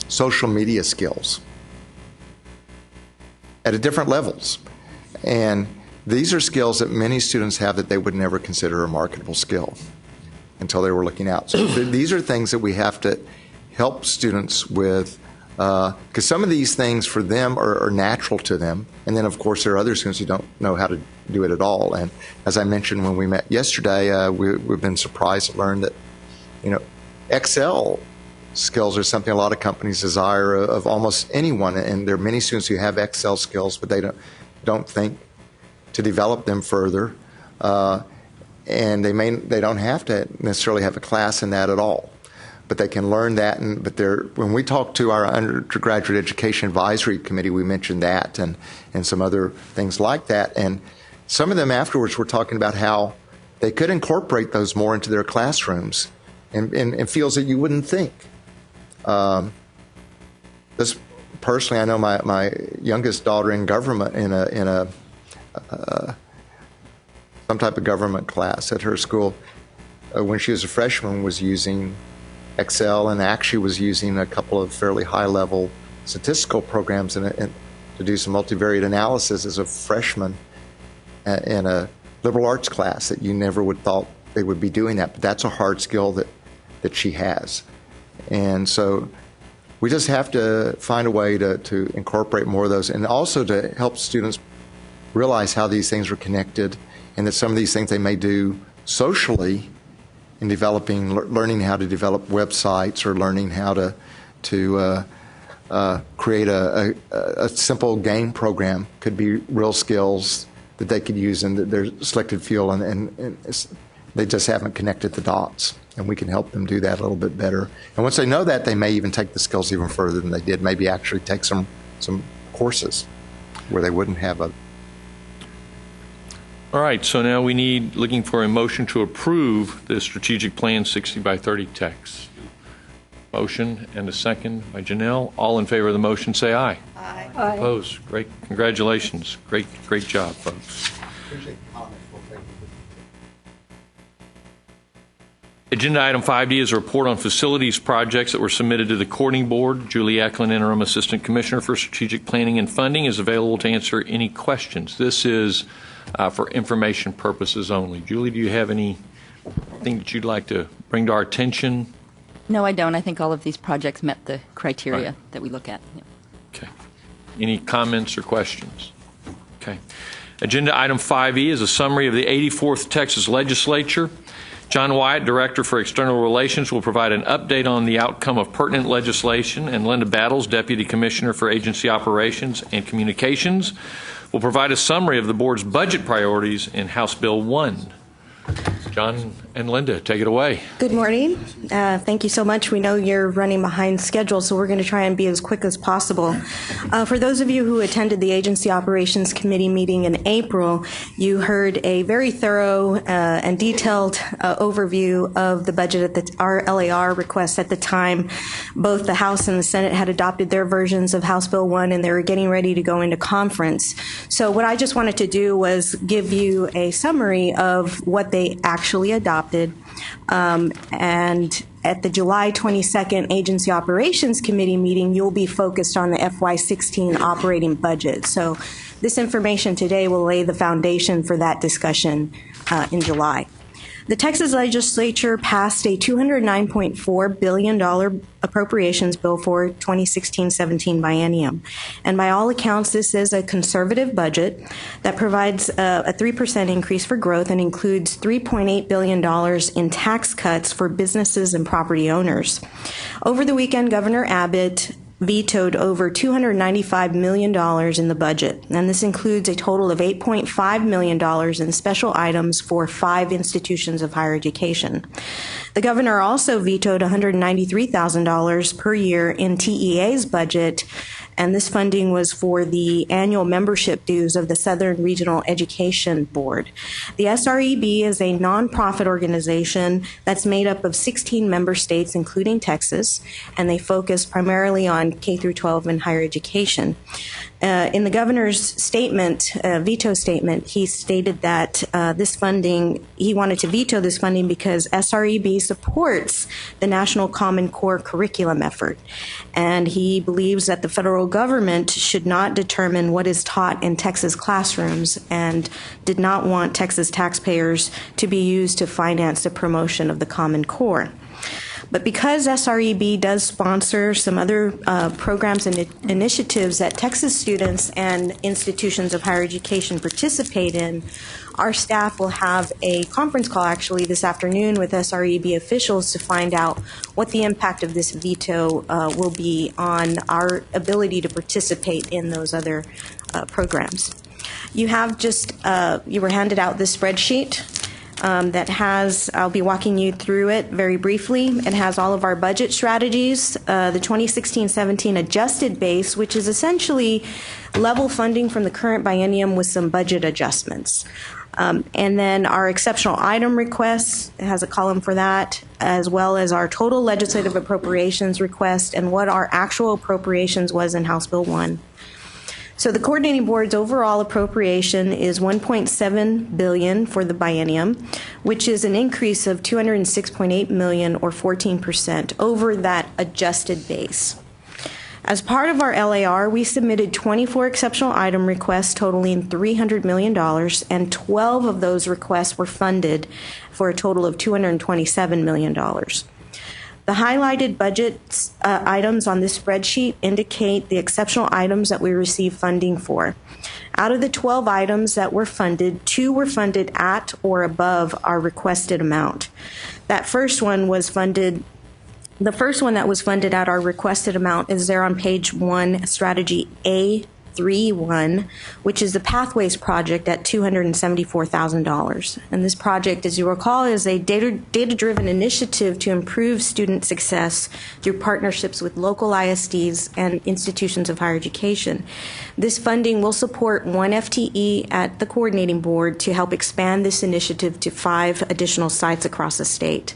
social media skills at different levels. And these are skills that many students have that they would never consider a marketable skill until they were looking out. So these are things that we have to help students with, because some of these things for them are natural to them. And then, of course, there are other students who don't know how to do it at all. And as I mentioned when we met yesterday, we've been surprised to learn that, Excel skills are something a lot of companies desire of almost anyone. And there are many students who have Excel skills, but they don't think to develop them further. And they don't have to necessarily have a class in that at all. But they can learn that. When we talked to our undergraduate education advisory committee, we mentioned that and some other things like that. And some of them afterwards were talking about how they could incorporate those more into their classrooms in fields that you wouldn't think. This personally, I know my youngest daughter in government in some type of government class at her school, when she was a freshman, was using Excel and actually was using a couple of fairly high-level statistical programs to do some multivariate analysis as a freshman in a liberal arts class that you never would thought they would be doing that. But that's a hard skill that she has. And so we just have to find a way to incorporate more of those, and also to help students realize how these things are connected, and that some of these things they may do socially in learning how to develop websites, or learning how to create a simple game program could be real skills that they could use in their selected field, and they just haven't connected the dots. And we can help them do that a little bit better. And once they know that, they may even take the skills even further than they did, maybe actually take some courses where they wouldn't have a. All right, so now looking for a motion to approve the strategic plan 60 by 30 text. Motion and a second by Janelle. All in favor of the motion, say aye. Aye. Aye. Opposed? Great. Congratulations. Great job, folks. Agenda item 5D is a report on facilities projects that were submitted to the coordinating board. Julie Eklund, Interim Assistant Commissioner for Strategic Planning and Funding, is available to answer any questions. This is for information purposes only. Julie, do you have anything that you'd like to bring to our attention? No, I don't. I think all of these projects met the criteria Right. that we look at. Yeah. Okay. Any comments or questions? Okay. Agenda item 5E is a summary of the 84th Texas Legislature. John Wyatt, Director for External Relations, will provide an update on the outcome of pertinent legislation, and Linda Battles, Deputy Commissioner for Agency Operations and Communications, will provide a summary of the board's budget priorities in House Bill 1. John and Linda, take it away. Good morning. Thank you so much. We know you're running behind schedule, so we're going to try and be as quick as possible. For those of you who attended the Agency Operations Committee meeting in April, you heard a very thorough and detailed overview of the budget at our LAR request at the time. Both the House and the Senate had adopted their versions of House Bill 1, and they were getting ready to go into conference. So what I just wanted to do was give you a summary of what they actually adopted. And at the July 22nd Agency Operations Committee meeting, you'll be focused on the FY16 operating budget. So this information today will lay the foundation for that discussion in July. The Texas legislature passed a $209.4 billion appropriations bill for 2016-17 biennium. And by all accounts, this is a conservative budget that provides a 3% increase for growth and includes $3.8 billion in tax cuts for businesses and property owners. Over the weekend, Governor Abbott vetoed over $295 million in the budget, and this includes a total of $8.5 million in special items for 5 institutions of higher education. The governor also vetoed $193,000 per year in TEA's budget, and this funding was for the annual membership dues of the Southern Regional Education Board. The SREB is a nonprofit organization that's made up of 16 member states, including Texas, and they focus primarily on K through 12 and higher education. In the governor's statement, veto statement, he stated that this funding, he wanted to veto this funding because SREB supports the National Common Core curriculum effort. And he believes that the federal government should not determine what is taught in Texas classrooms and did not want Texas taxpayers to be used to finance the promotion of the Common Core. But because SREB does sponsor some other programs and initiatives that Texas students and institutions of higher education participate in, our staff will have a conference call actually this afternoon with SREB officials to find out what the impact of this veto will be on our ability to participate in those other programs. You have just, you were handed out this spreadsheet. That has, I'll be walking you through it very briefly. It has all of our budget strategies, the 2016-17 adjusted base, which is essentially level funding from the current biennium with some budget adjustments. And then our exceptional item requests, it has a column for that, as well as our total legislative appropriations request and what our actual appropriations was in House Bill 1. So the coordinating board's overall appropriation is $1.7 billion for the biennium, which is an increase of $206.8 million or 14% over that adjusted base. As part of our LAR, we submitted 24 exceptional item requests totaling $300 million, and 12 of those requests were funded for a total of $227 million. The highlighted budget items on this spreadsheet indicate the exceptional items that we received funding for. Out of the 12 items that were funded, 2 were funded at or above our requested amount. That first one was funded, the first one that was funded at our requested amount is there on page 1, strategy A31, which is the Pathways project at $274,000. And this project, as you recall, is a data-driven initiative to improve student success through partnerships with local ISDs and institutions of higher education. This funding will support 1 FTE at the coordinating board to help expand this initiative to 5 additional sites across the state.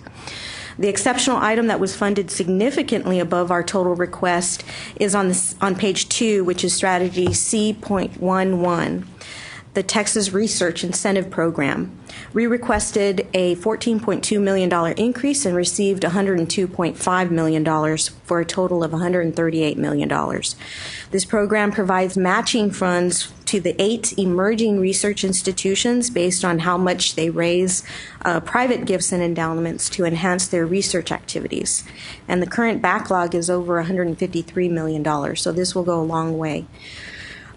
The exceptional item that was funded significantly above our total request is on page 2, which is strategy C.11, the Texas Research Incentive Program. We requested a $14.2 million increase and received $102.5 million for a total of $138 million. This program provides matching funds to the 8 emerging research institutions based on how much they raise private gifts and endowments to enhance their research activities. And the current backlog is over $153 million, so this will go a long way.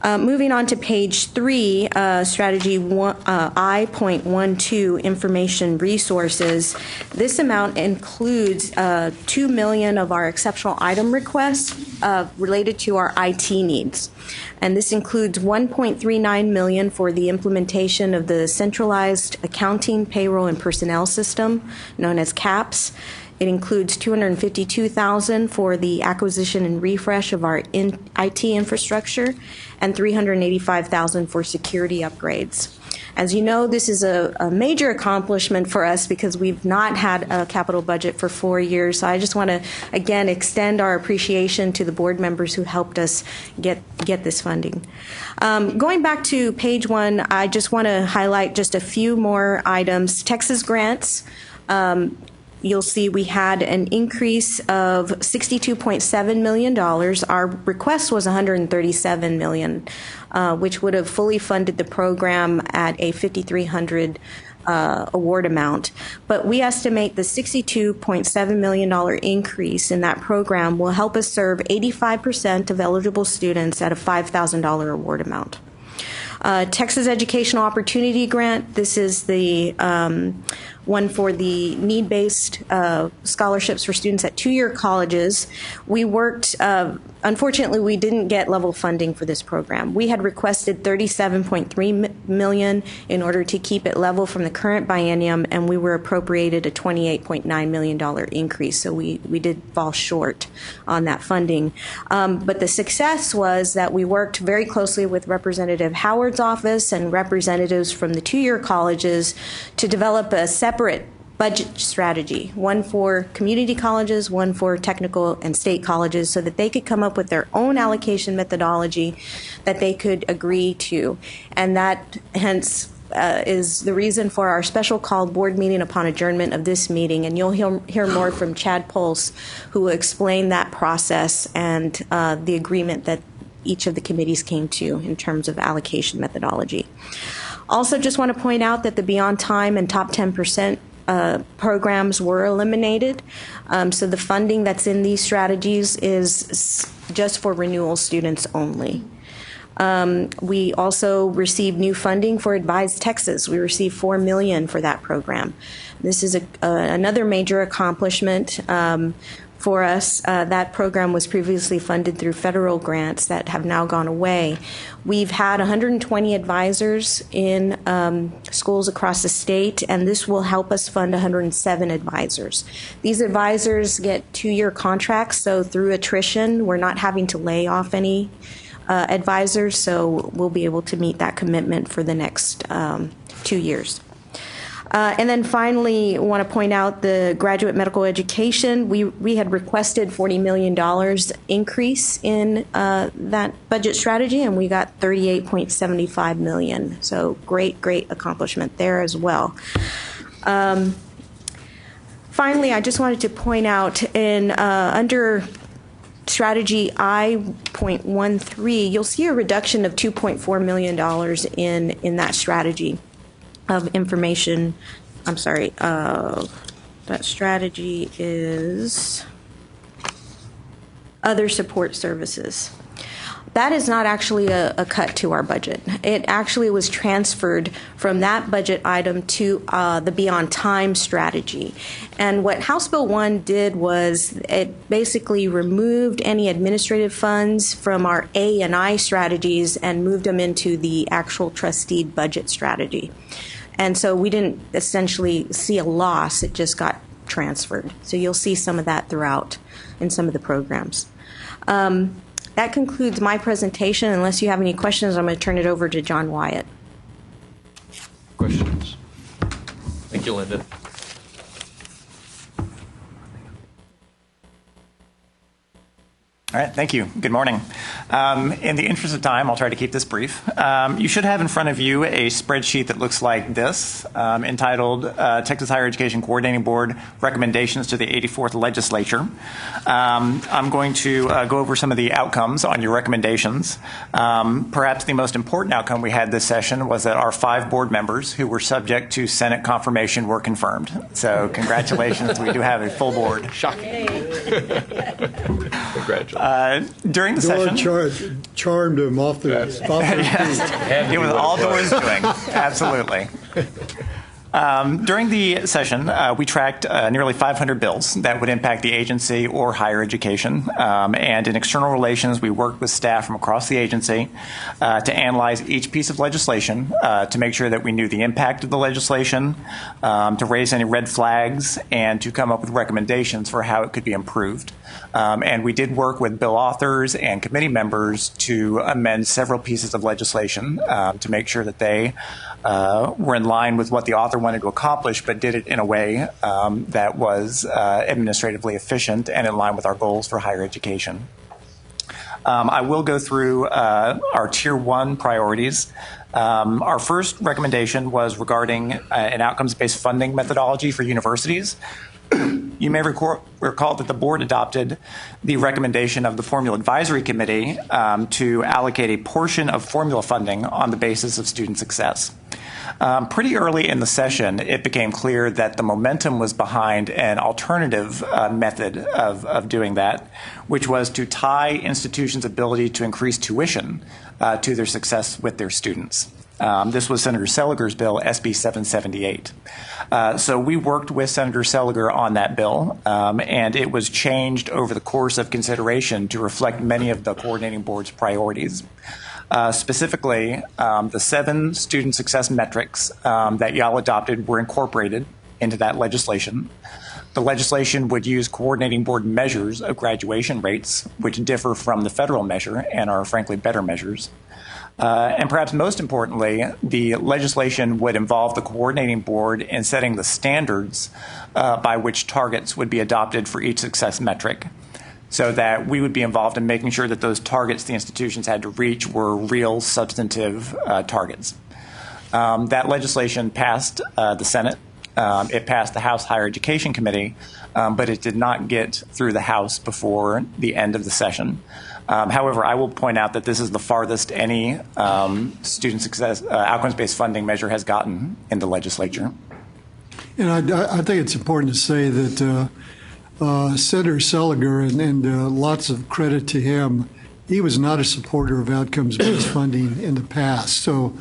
Moving on to page 3, strategy I.12, information resources. This amount includes $2 million of our exceptional item requests related to our IT needs. And this includes $1.39 million for the implementation of the centralized accounting, payroll, and personnel system known as CAPS. It includes $252,000 for the acquisition and refresh of our IT infrastructure and $385,000 for security upgrades. As you know, this is a major accomplishment for us because we've not had a capital budget for 4 years. So I just want to, again, extend our appreciation to the board members who helped us get this funding. Going back to page 1, I just want to highlight just a few more items. Texas grants. You'll see we had an increase of $62.7 million. Our request was $137 million, which would have fully funded the program at a $5,300 award amount. But we estimate the $62.7 million increase in that program will help us serve 85% of eligible students at a $5,000 award amount. Texas Educational Opportunity Grant, this is the one for the need-based scholarships for students at two-year colleges. We worked, unfortunately, we didn't get level funding for this program. We had requested $37.3 million in order to keep it level from the current biennium, and we were appropriated a $28.9 million increase, so we did fall short on that funding. But the success was that we worked very closely with Representative Howard's office and representatives from the two-year colleges to develop a separate budget strategy, one for community colleges, one for technical and state colleges, so that they could come up with their own allocation methodology that they could agree to. And that, hence, is the reason for our special called board meeting upon adjournment of this meeting. And you'll hear more from Chad Pulse, who will explain that process and the agreement that each of the committees came to in terms of allocation methodology. Also, just want to point out that the Beyond Time and Top 10% programs were eliminated. So the funding that's in these strategies is just for renewal students only. We also received new funding for Advise Texas. We received $4 million for that program. This is another major accomplishment for us. That program was previously funded through federal grants that have now gone away. We've had 120 advisors in schools across the state, and this will help us fund 107 advisors. These advisors get two-year contracts, so through attrition, we're not having to lay off any advisors, so we'll be able to meet that commitment for the next 2 years. And then finally, I want to point out the graduate medical education. We had requested $40 million increase in that budget strategy, and we got $38.75 million. So great accomplishment there as well. Finally, I just wanted to point out under strategy I.13, you'll see a reduction of $2.4 million in that strategy of information. I'm sorry, that strategy is other support services. That is not actually a cut to our budget. It actually was transferred from that budget item to the Beyond Time strategy. And what House Bill 1 did was it basically removed any administrative funds from our A and I strategies and moved them into the actual trustee budget strategy. And so we didn't essentially see a loss, it just got transferred. So you'll see some of that throughout in some of the programs. That concludes my presentation. Unless you have any questions, I'm going to turn it over to John Wyatt. Questions? Thank you, Linda. All right, thank you. Good morning. In the interest of time, I'll try to keep this brief. You should have in front of you a spreadsheet that looks like this, entitled Texas Higher Education Coordinating Board Recommendations to the 84th Legislature. I'm going to go over some of the outcomes on your recommendations. Perhaps the most important outcome we had this session was that our 5 board members who were subject to Senate confirmation were confirmed. So congratulations, we do have a full board. Shocking. Congratulations. During the session, charmed him off their feet. It was all doors doing. Absolutely. During the session, we tracked nearly 500 bills that would impact the agency or higher education. And in external relations, we worked with staff from across the agency to analyze each piece of legislation to make sure that we knew the impact of the legislation, to raise any red flags, and to come up with recommendations for how it could be improved. And we did work with bill authors and committee members to amend several pieces of legislation to make sure that they were in line with what the author wanted to accomplish, but did it in a way that was administratively efficient and in line with our goals for higher education. I will go through our Tier 1 priorities. Our first recommendation was regarding an outcomes-based funding methodology for universities. You may recall that the board adopted the recommendation of the Formula Advisory Committee to allocate a portion of formula funding on the basis of student success. Pretty early in the session, it became clear that the momentum was behind an alternative method of doing that, which was to tie institutions' ability to increase tuition to their success with their students. This was Senator Seliger's bill, SB 778. So we worked with Senator Seliger on that bill, and it was changed over the course of consideration to reflect many of the coordinating board's priorities. Specifically, the 7 student success metrics that y'all adopted were incorporated into that legislation. The legislation would use coordinating board measures of graduation rates, which differ from the federal measure and are frankly better measures. And perhaps most importantly, the legislation would involve the coordinating board in setting the standards by which targets would be adopted for each success metric, so that we would be involved in making sure that those targets the institutions had to reach were real, substantive targets. That legislation passed the Senate. It passed the House Higher Education Committee, but it did not get through the House before the end of the session. However, I will point out that this is the farthest any student success outcomes-based funding measure has gotten in the legislature. And I think it's important to say that Senator Seliger, and lots of credit to him, he was not a supporter of outcomes-based funding in the past. So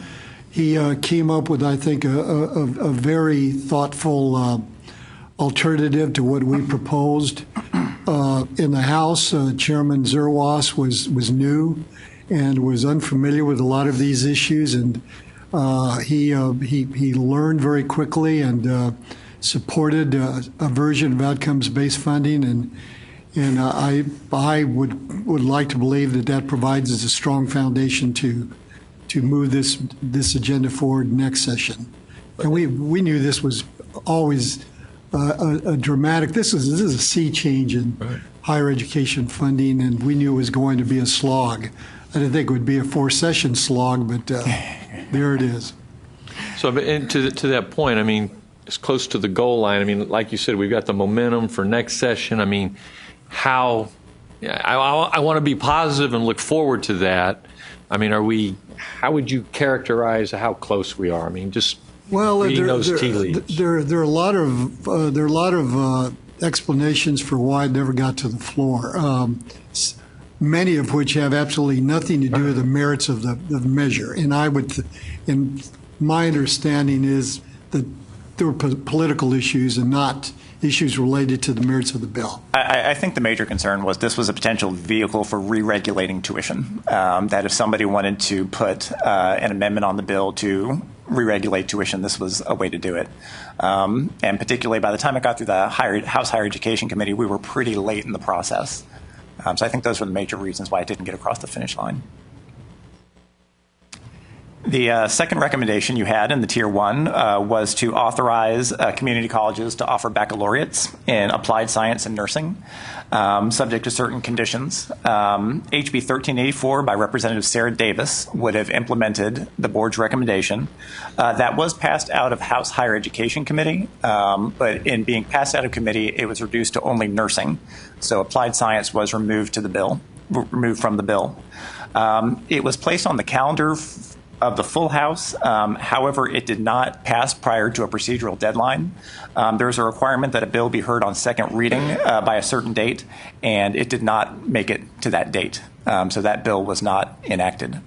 he came up with, I think, a very thoughtful alternative to what we proposed. In the House, Chairman Zerwas was new and was unfamiliar with a lot of these issues, and he learned very quickly and supported a version of outcomes-based funding, and I would like to believe that provides us a strong foundation to move this agenda forward next session. And we knew this was always a dramatic. This is a sea change in higher education funding, and we knew it was going to be a slog. I didn't think it would be a 4-session slog, but there it is. So to that point, I mean, it's close to the goal line. I mean, like you said, we've got the momentum for next session. I mean, I want to be positive and look forward to that. I mean, how would you characterize how close we are? I mean, just reading those tea leaves. There are a lot of explanations for why it never got to the floor. Many of which have absolutely nothing to do with the merits of the measure. And my understanding is that there were political issues and not issues related to the merits of the bill. I think the major concern was this was a potential vehicle for re-regulating tuition, that if somebody wanted to put an amendment on the bill to re-regulate tuition, this was a way to do it. And particularly by the time it got through the House Higher Education Committee, we were pretty late in the process. So I think those were the major reasons why it didn't get across the finish line. The second recommendation you had in the Tier 1 was to authorize community colleges to offer baccalaureates in applied science and nursing, subject to certain conditions. HB 1384 by Representative Sarah Davis would have implemented the board's recommendation. That was passed out of House Higher Education Committee, but in being passed out of committee, it was reduced to only nursing. So applied science was removed from the bill. It was placed on the calendar of the full House. However, it did not pass prior to a procedural deadline. There's a requirement that a bill be heard on second reading by a certain date, and it did not make it to that date. So that bill was not enacted.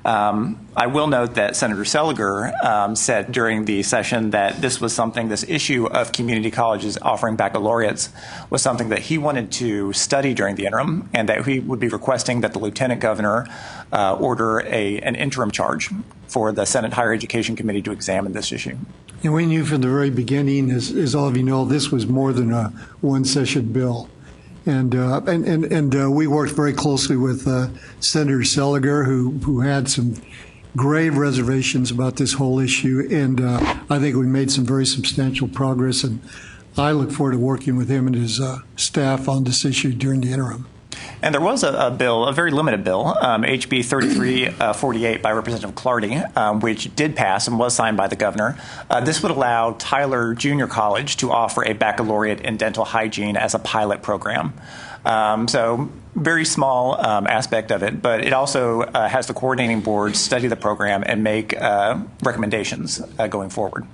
I will note that Senator Seliger said during the session that this issue of community colleges offering baccalaureates was something that he wanted to study during the interim, and that he would be requesting that the Lieutenant Governor order an interim charge for the Senate Higher Education Committee to examine this issue. And we knew from the very beginning, as all of you know, this was more than a one-session bill. And we worked very closely with Senator Seliger, who had some grave reservations about this whole issue. And I think we made some very substantial progress. And I look forward to working with him and his staff on this issue during the interim. And there was a bill, a very limited bill, HB 3348 by Representative Clardy, which did pass and was signed by the governor. This would allow Tyler Junior College to offer a baccalaureate in dental hygiene as a pilot program. So very small aspect of it, but it also has the coordinating board study the program and make recommendations going forward.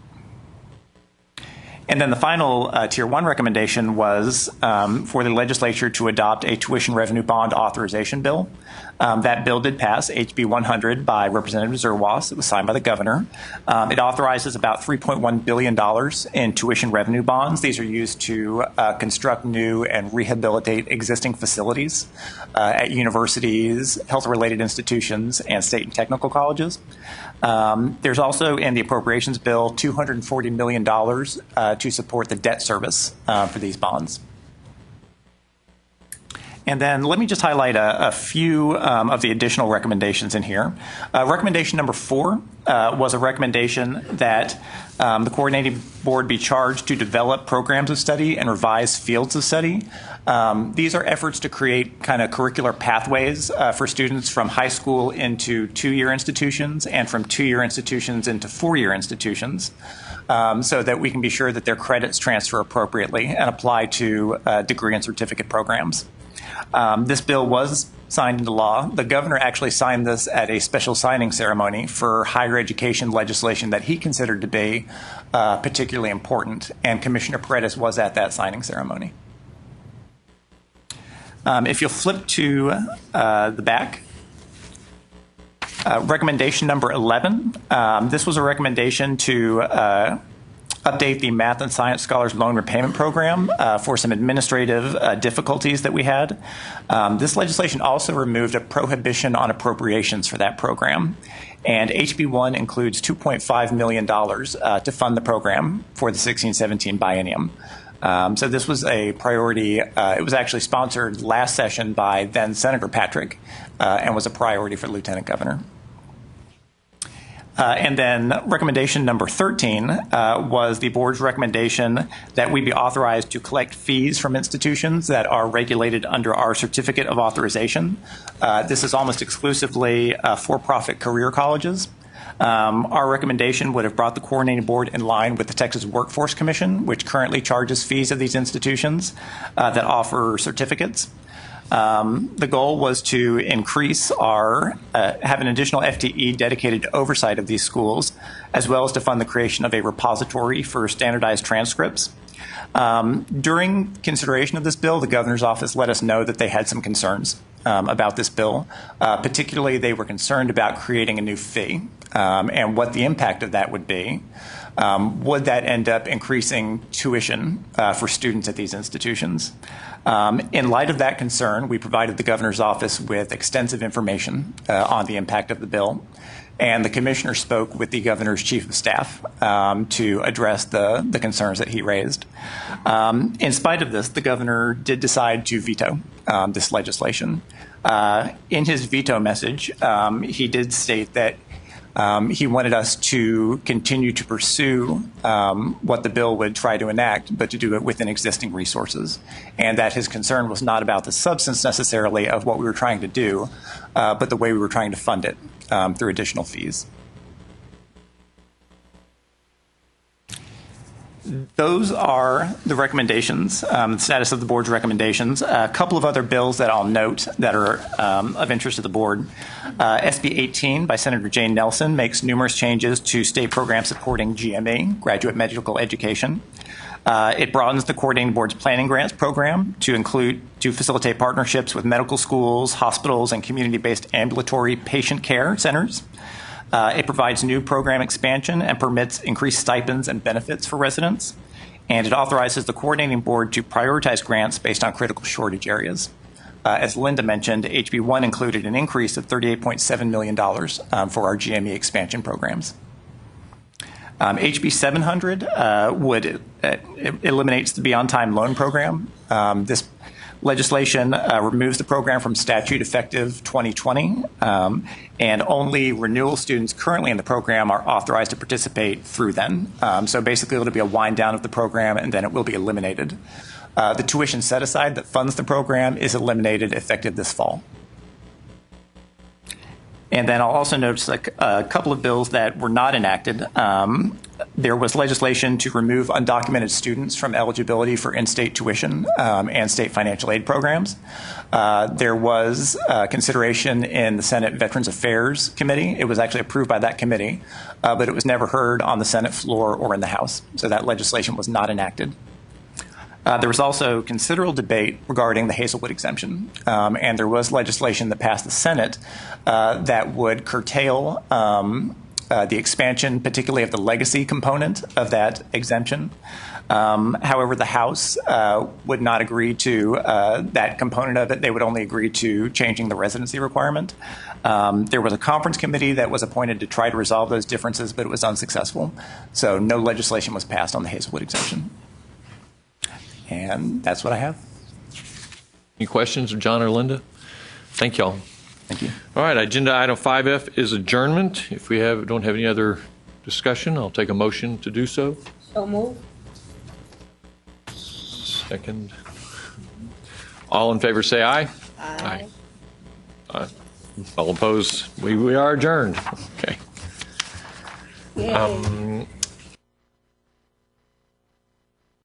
And then the final Tier 1 recommendation was for the legislature to adopt a tuition revenue bond authorization bill. That bill did pass, HB 100 by Representative Zerwas. It was signed by the governor. It authorizes about $3.1 billion in tuition revenue bonds. These are used to construct new and rehabilitate existing facilities at universities, health-related institutions, and state and technical colleges. There's also in the appropriations bill $240 million to support the debt service for these bonds. And then let me just highlight a few of the additional recommendations in here. Recommendation number 4 was a recommendation that the coordinating board be charged to develop programs of study and revise fields of study. These are efforts to create kind of curricular pathways for students from high school into 2-year institutions and from 2-year institutions into 4-year institutions. So that we can be sure that their credits transfer appropriately and apply to degree and certificate programs. This bill was signed into law. The governor actually signed this at a special signing ceremony for higher education legislation that he considered to be particularly important, and Commissioner Paredes was at that signing ceremony. If you'll flip to the back, recommendation number 11. This was a recommendation to update the Math and Science Scholars Loan Repayment Program for some administrative difficulties that we had. This legislation also removed a prohibition on appropriations for that program. And HB 1 includes $2.5 million to fund the program for the 16-17 biennium. So this was a priority. It was actually sponsored last session by then Senator Patrick and was a priority for the Lieutenant Governor. And then recommendation number 13 was the board's recommendation that we be authorized to collect fees from institutions that are regulated under our certificate of authorization. This is almost exclusively for-profit career colleges. Our recommendation would have brought the coordinating board in line with the Texas Workforce Commission, which currently charges fees of these institutions that offer certificates. The goal was to increase have an additional FTE dedicated to oversight of these schools, as well as to fund the creation of a repository for standardized transcripts. During consideration of this bill, the governor's office let us know that they had some concerns about this bill. Particularly, they were concerned about creating a new fee and what the impact of that would be. Would that end up increasing tuition for students at these institutions? In light of that concern, we provided the governor's office with extensive information on the impact of the bill. And the commissioner spoke with the governor's chief of staff to address the concerns that he raised. In spite of this, the governor did decide to veto this legislation. In his veto message, he did state that he wanted us to continue to pursue what the bill would try to enact, but to do it within existing resources. And that his concern was not about the substance necessarily of what we were trying to do, but the way we were trying to fund it through additional fees. Those are the recommendations, the status of the board's recommendations. A couple of other bills that I'll note that are of interest to the board. SB 18 by Senator Jane Nelson makes numerous changes to state programs supporting GME, graduate medical education. It broadens the coordinating board's planning grants program to facilitate partnerships with medical schools, hospitals, and community-based ambulatory patient care centers. It provides new program expansion and permits increased stipends and benefits for residents. And it authorizes the coordinating board to prioritize grants based on critical shortage areas. As Linda mentioned, HB1 included an increase of $38.7 million for our GME expansion programs. HB 700 eliminates the Beyond Time loan program. This legislation removes the program from statute effective 2020, and only renewal students currently in the program are authorized to participate through then. So basically, it'll be a wind down of the program, and then it will be eliminated. The tuition set aside that funds the program is eliminated effective this fall. And then I'll also notice a couple of bills that were not enacted. There was legislation to remove undocumented students from eligibility for in-state tuition and state financial aid programs. There was consideration in the Senate Veterans Affairs Committee. It was actually approved by that committee, but it was never heard on the Senate floor or in the House. So that legislation was not enacted. There was also considerable debate regarding the Hazelwood exemption, and there was legislation that passed the Senate that would curtail the expansion, particularly of the legacy component of that exemption. However, the House would not agree to that component of it. They would only agree to changing the residency requirement. There was a conference committee that was appointed to try to resolve those differences, but it was unsuccessful. So no legislation was passed on the Hazelwood exemption. And that's what I have. Any questions of John or Linda? Thank y'all. Thank you. All right, agenda item 5F is adjournment. If we don't have any other discussion, I'll take a motion to do so. So move. Second. All in favor say aye. Aye. Aye. All opposed, we are adjourned. Okay. Yay.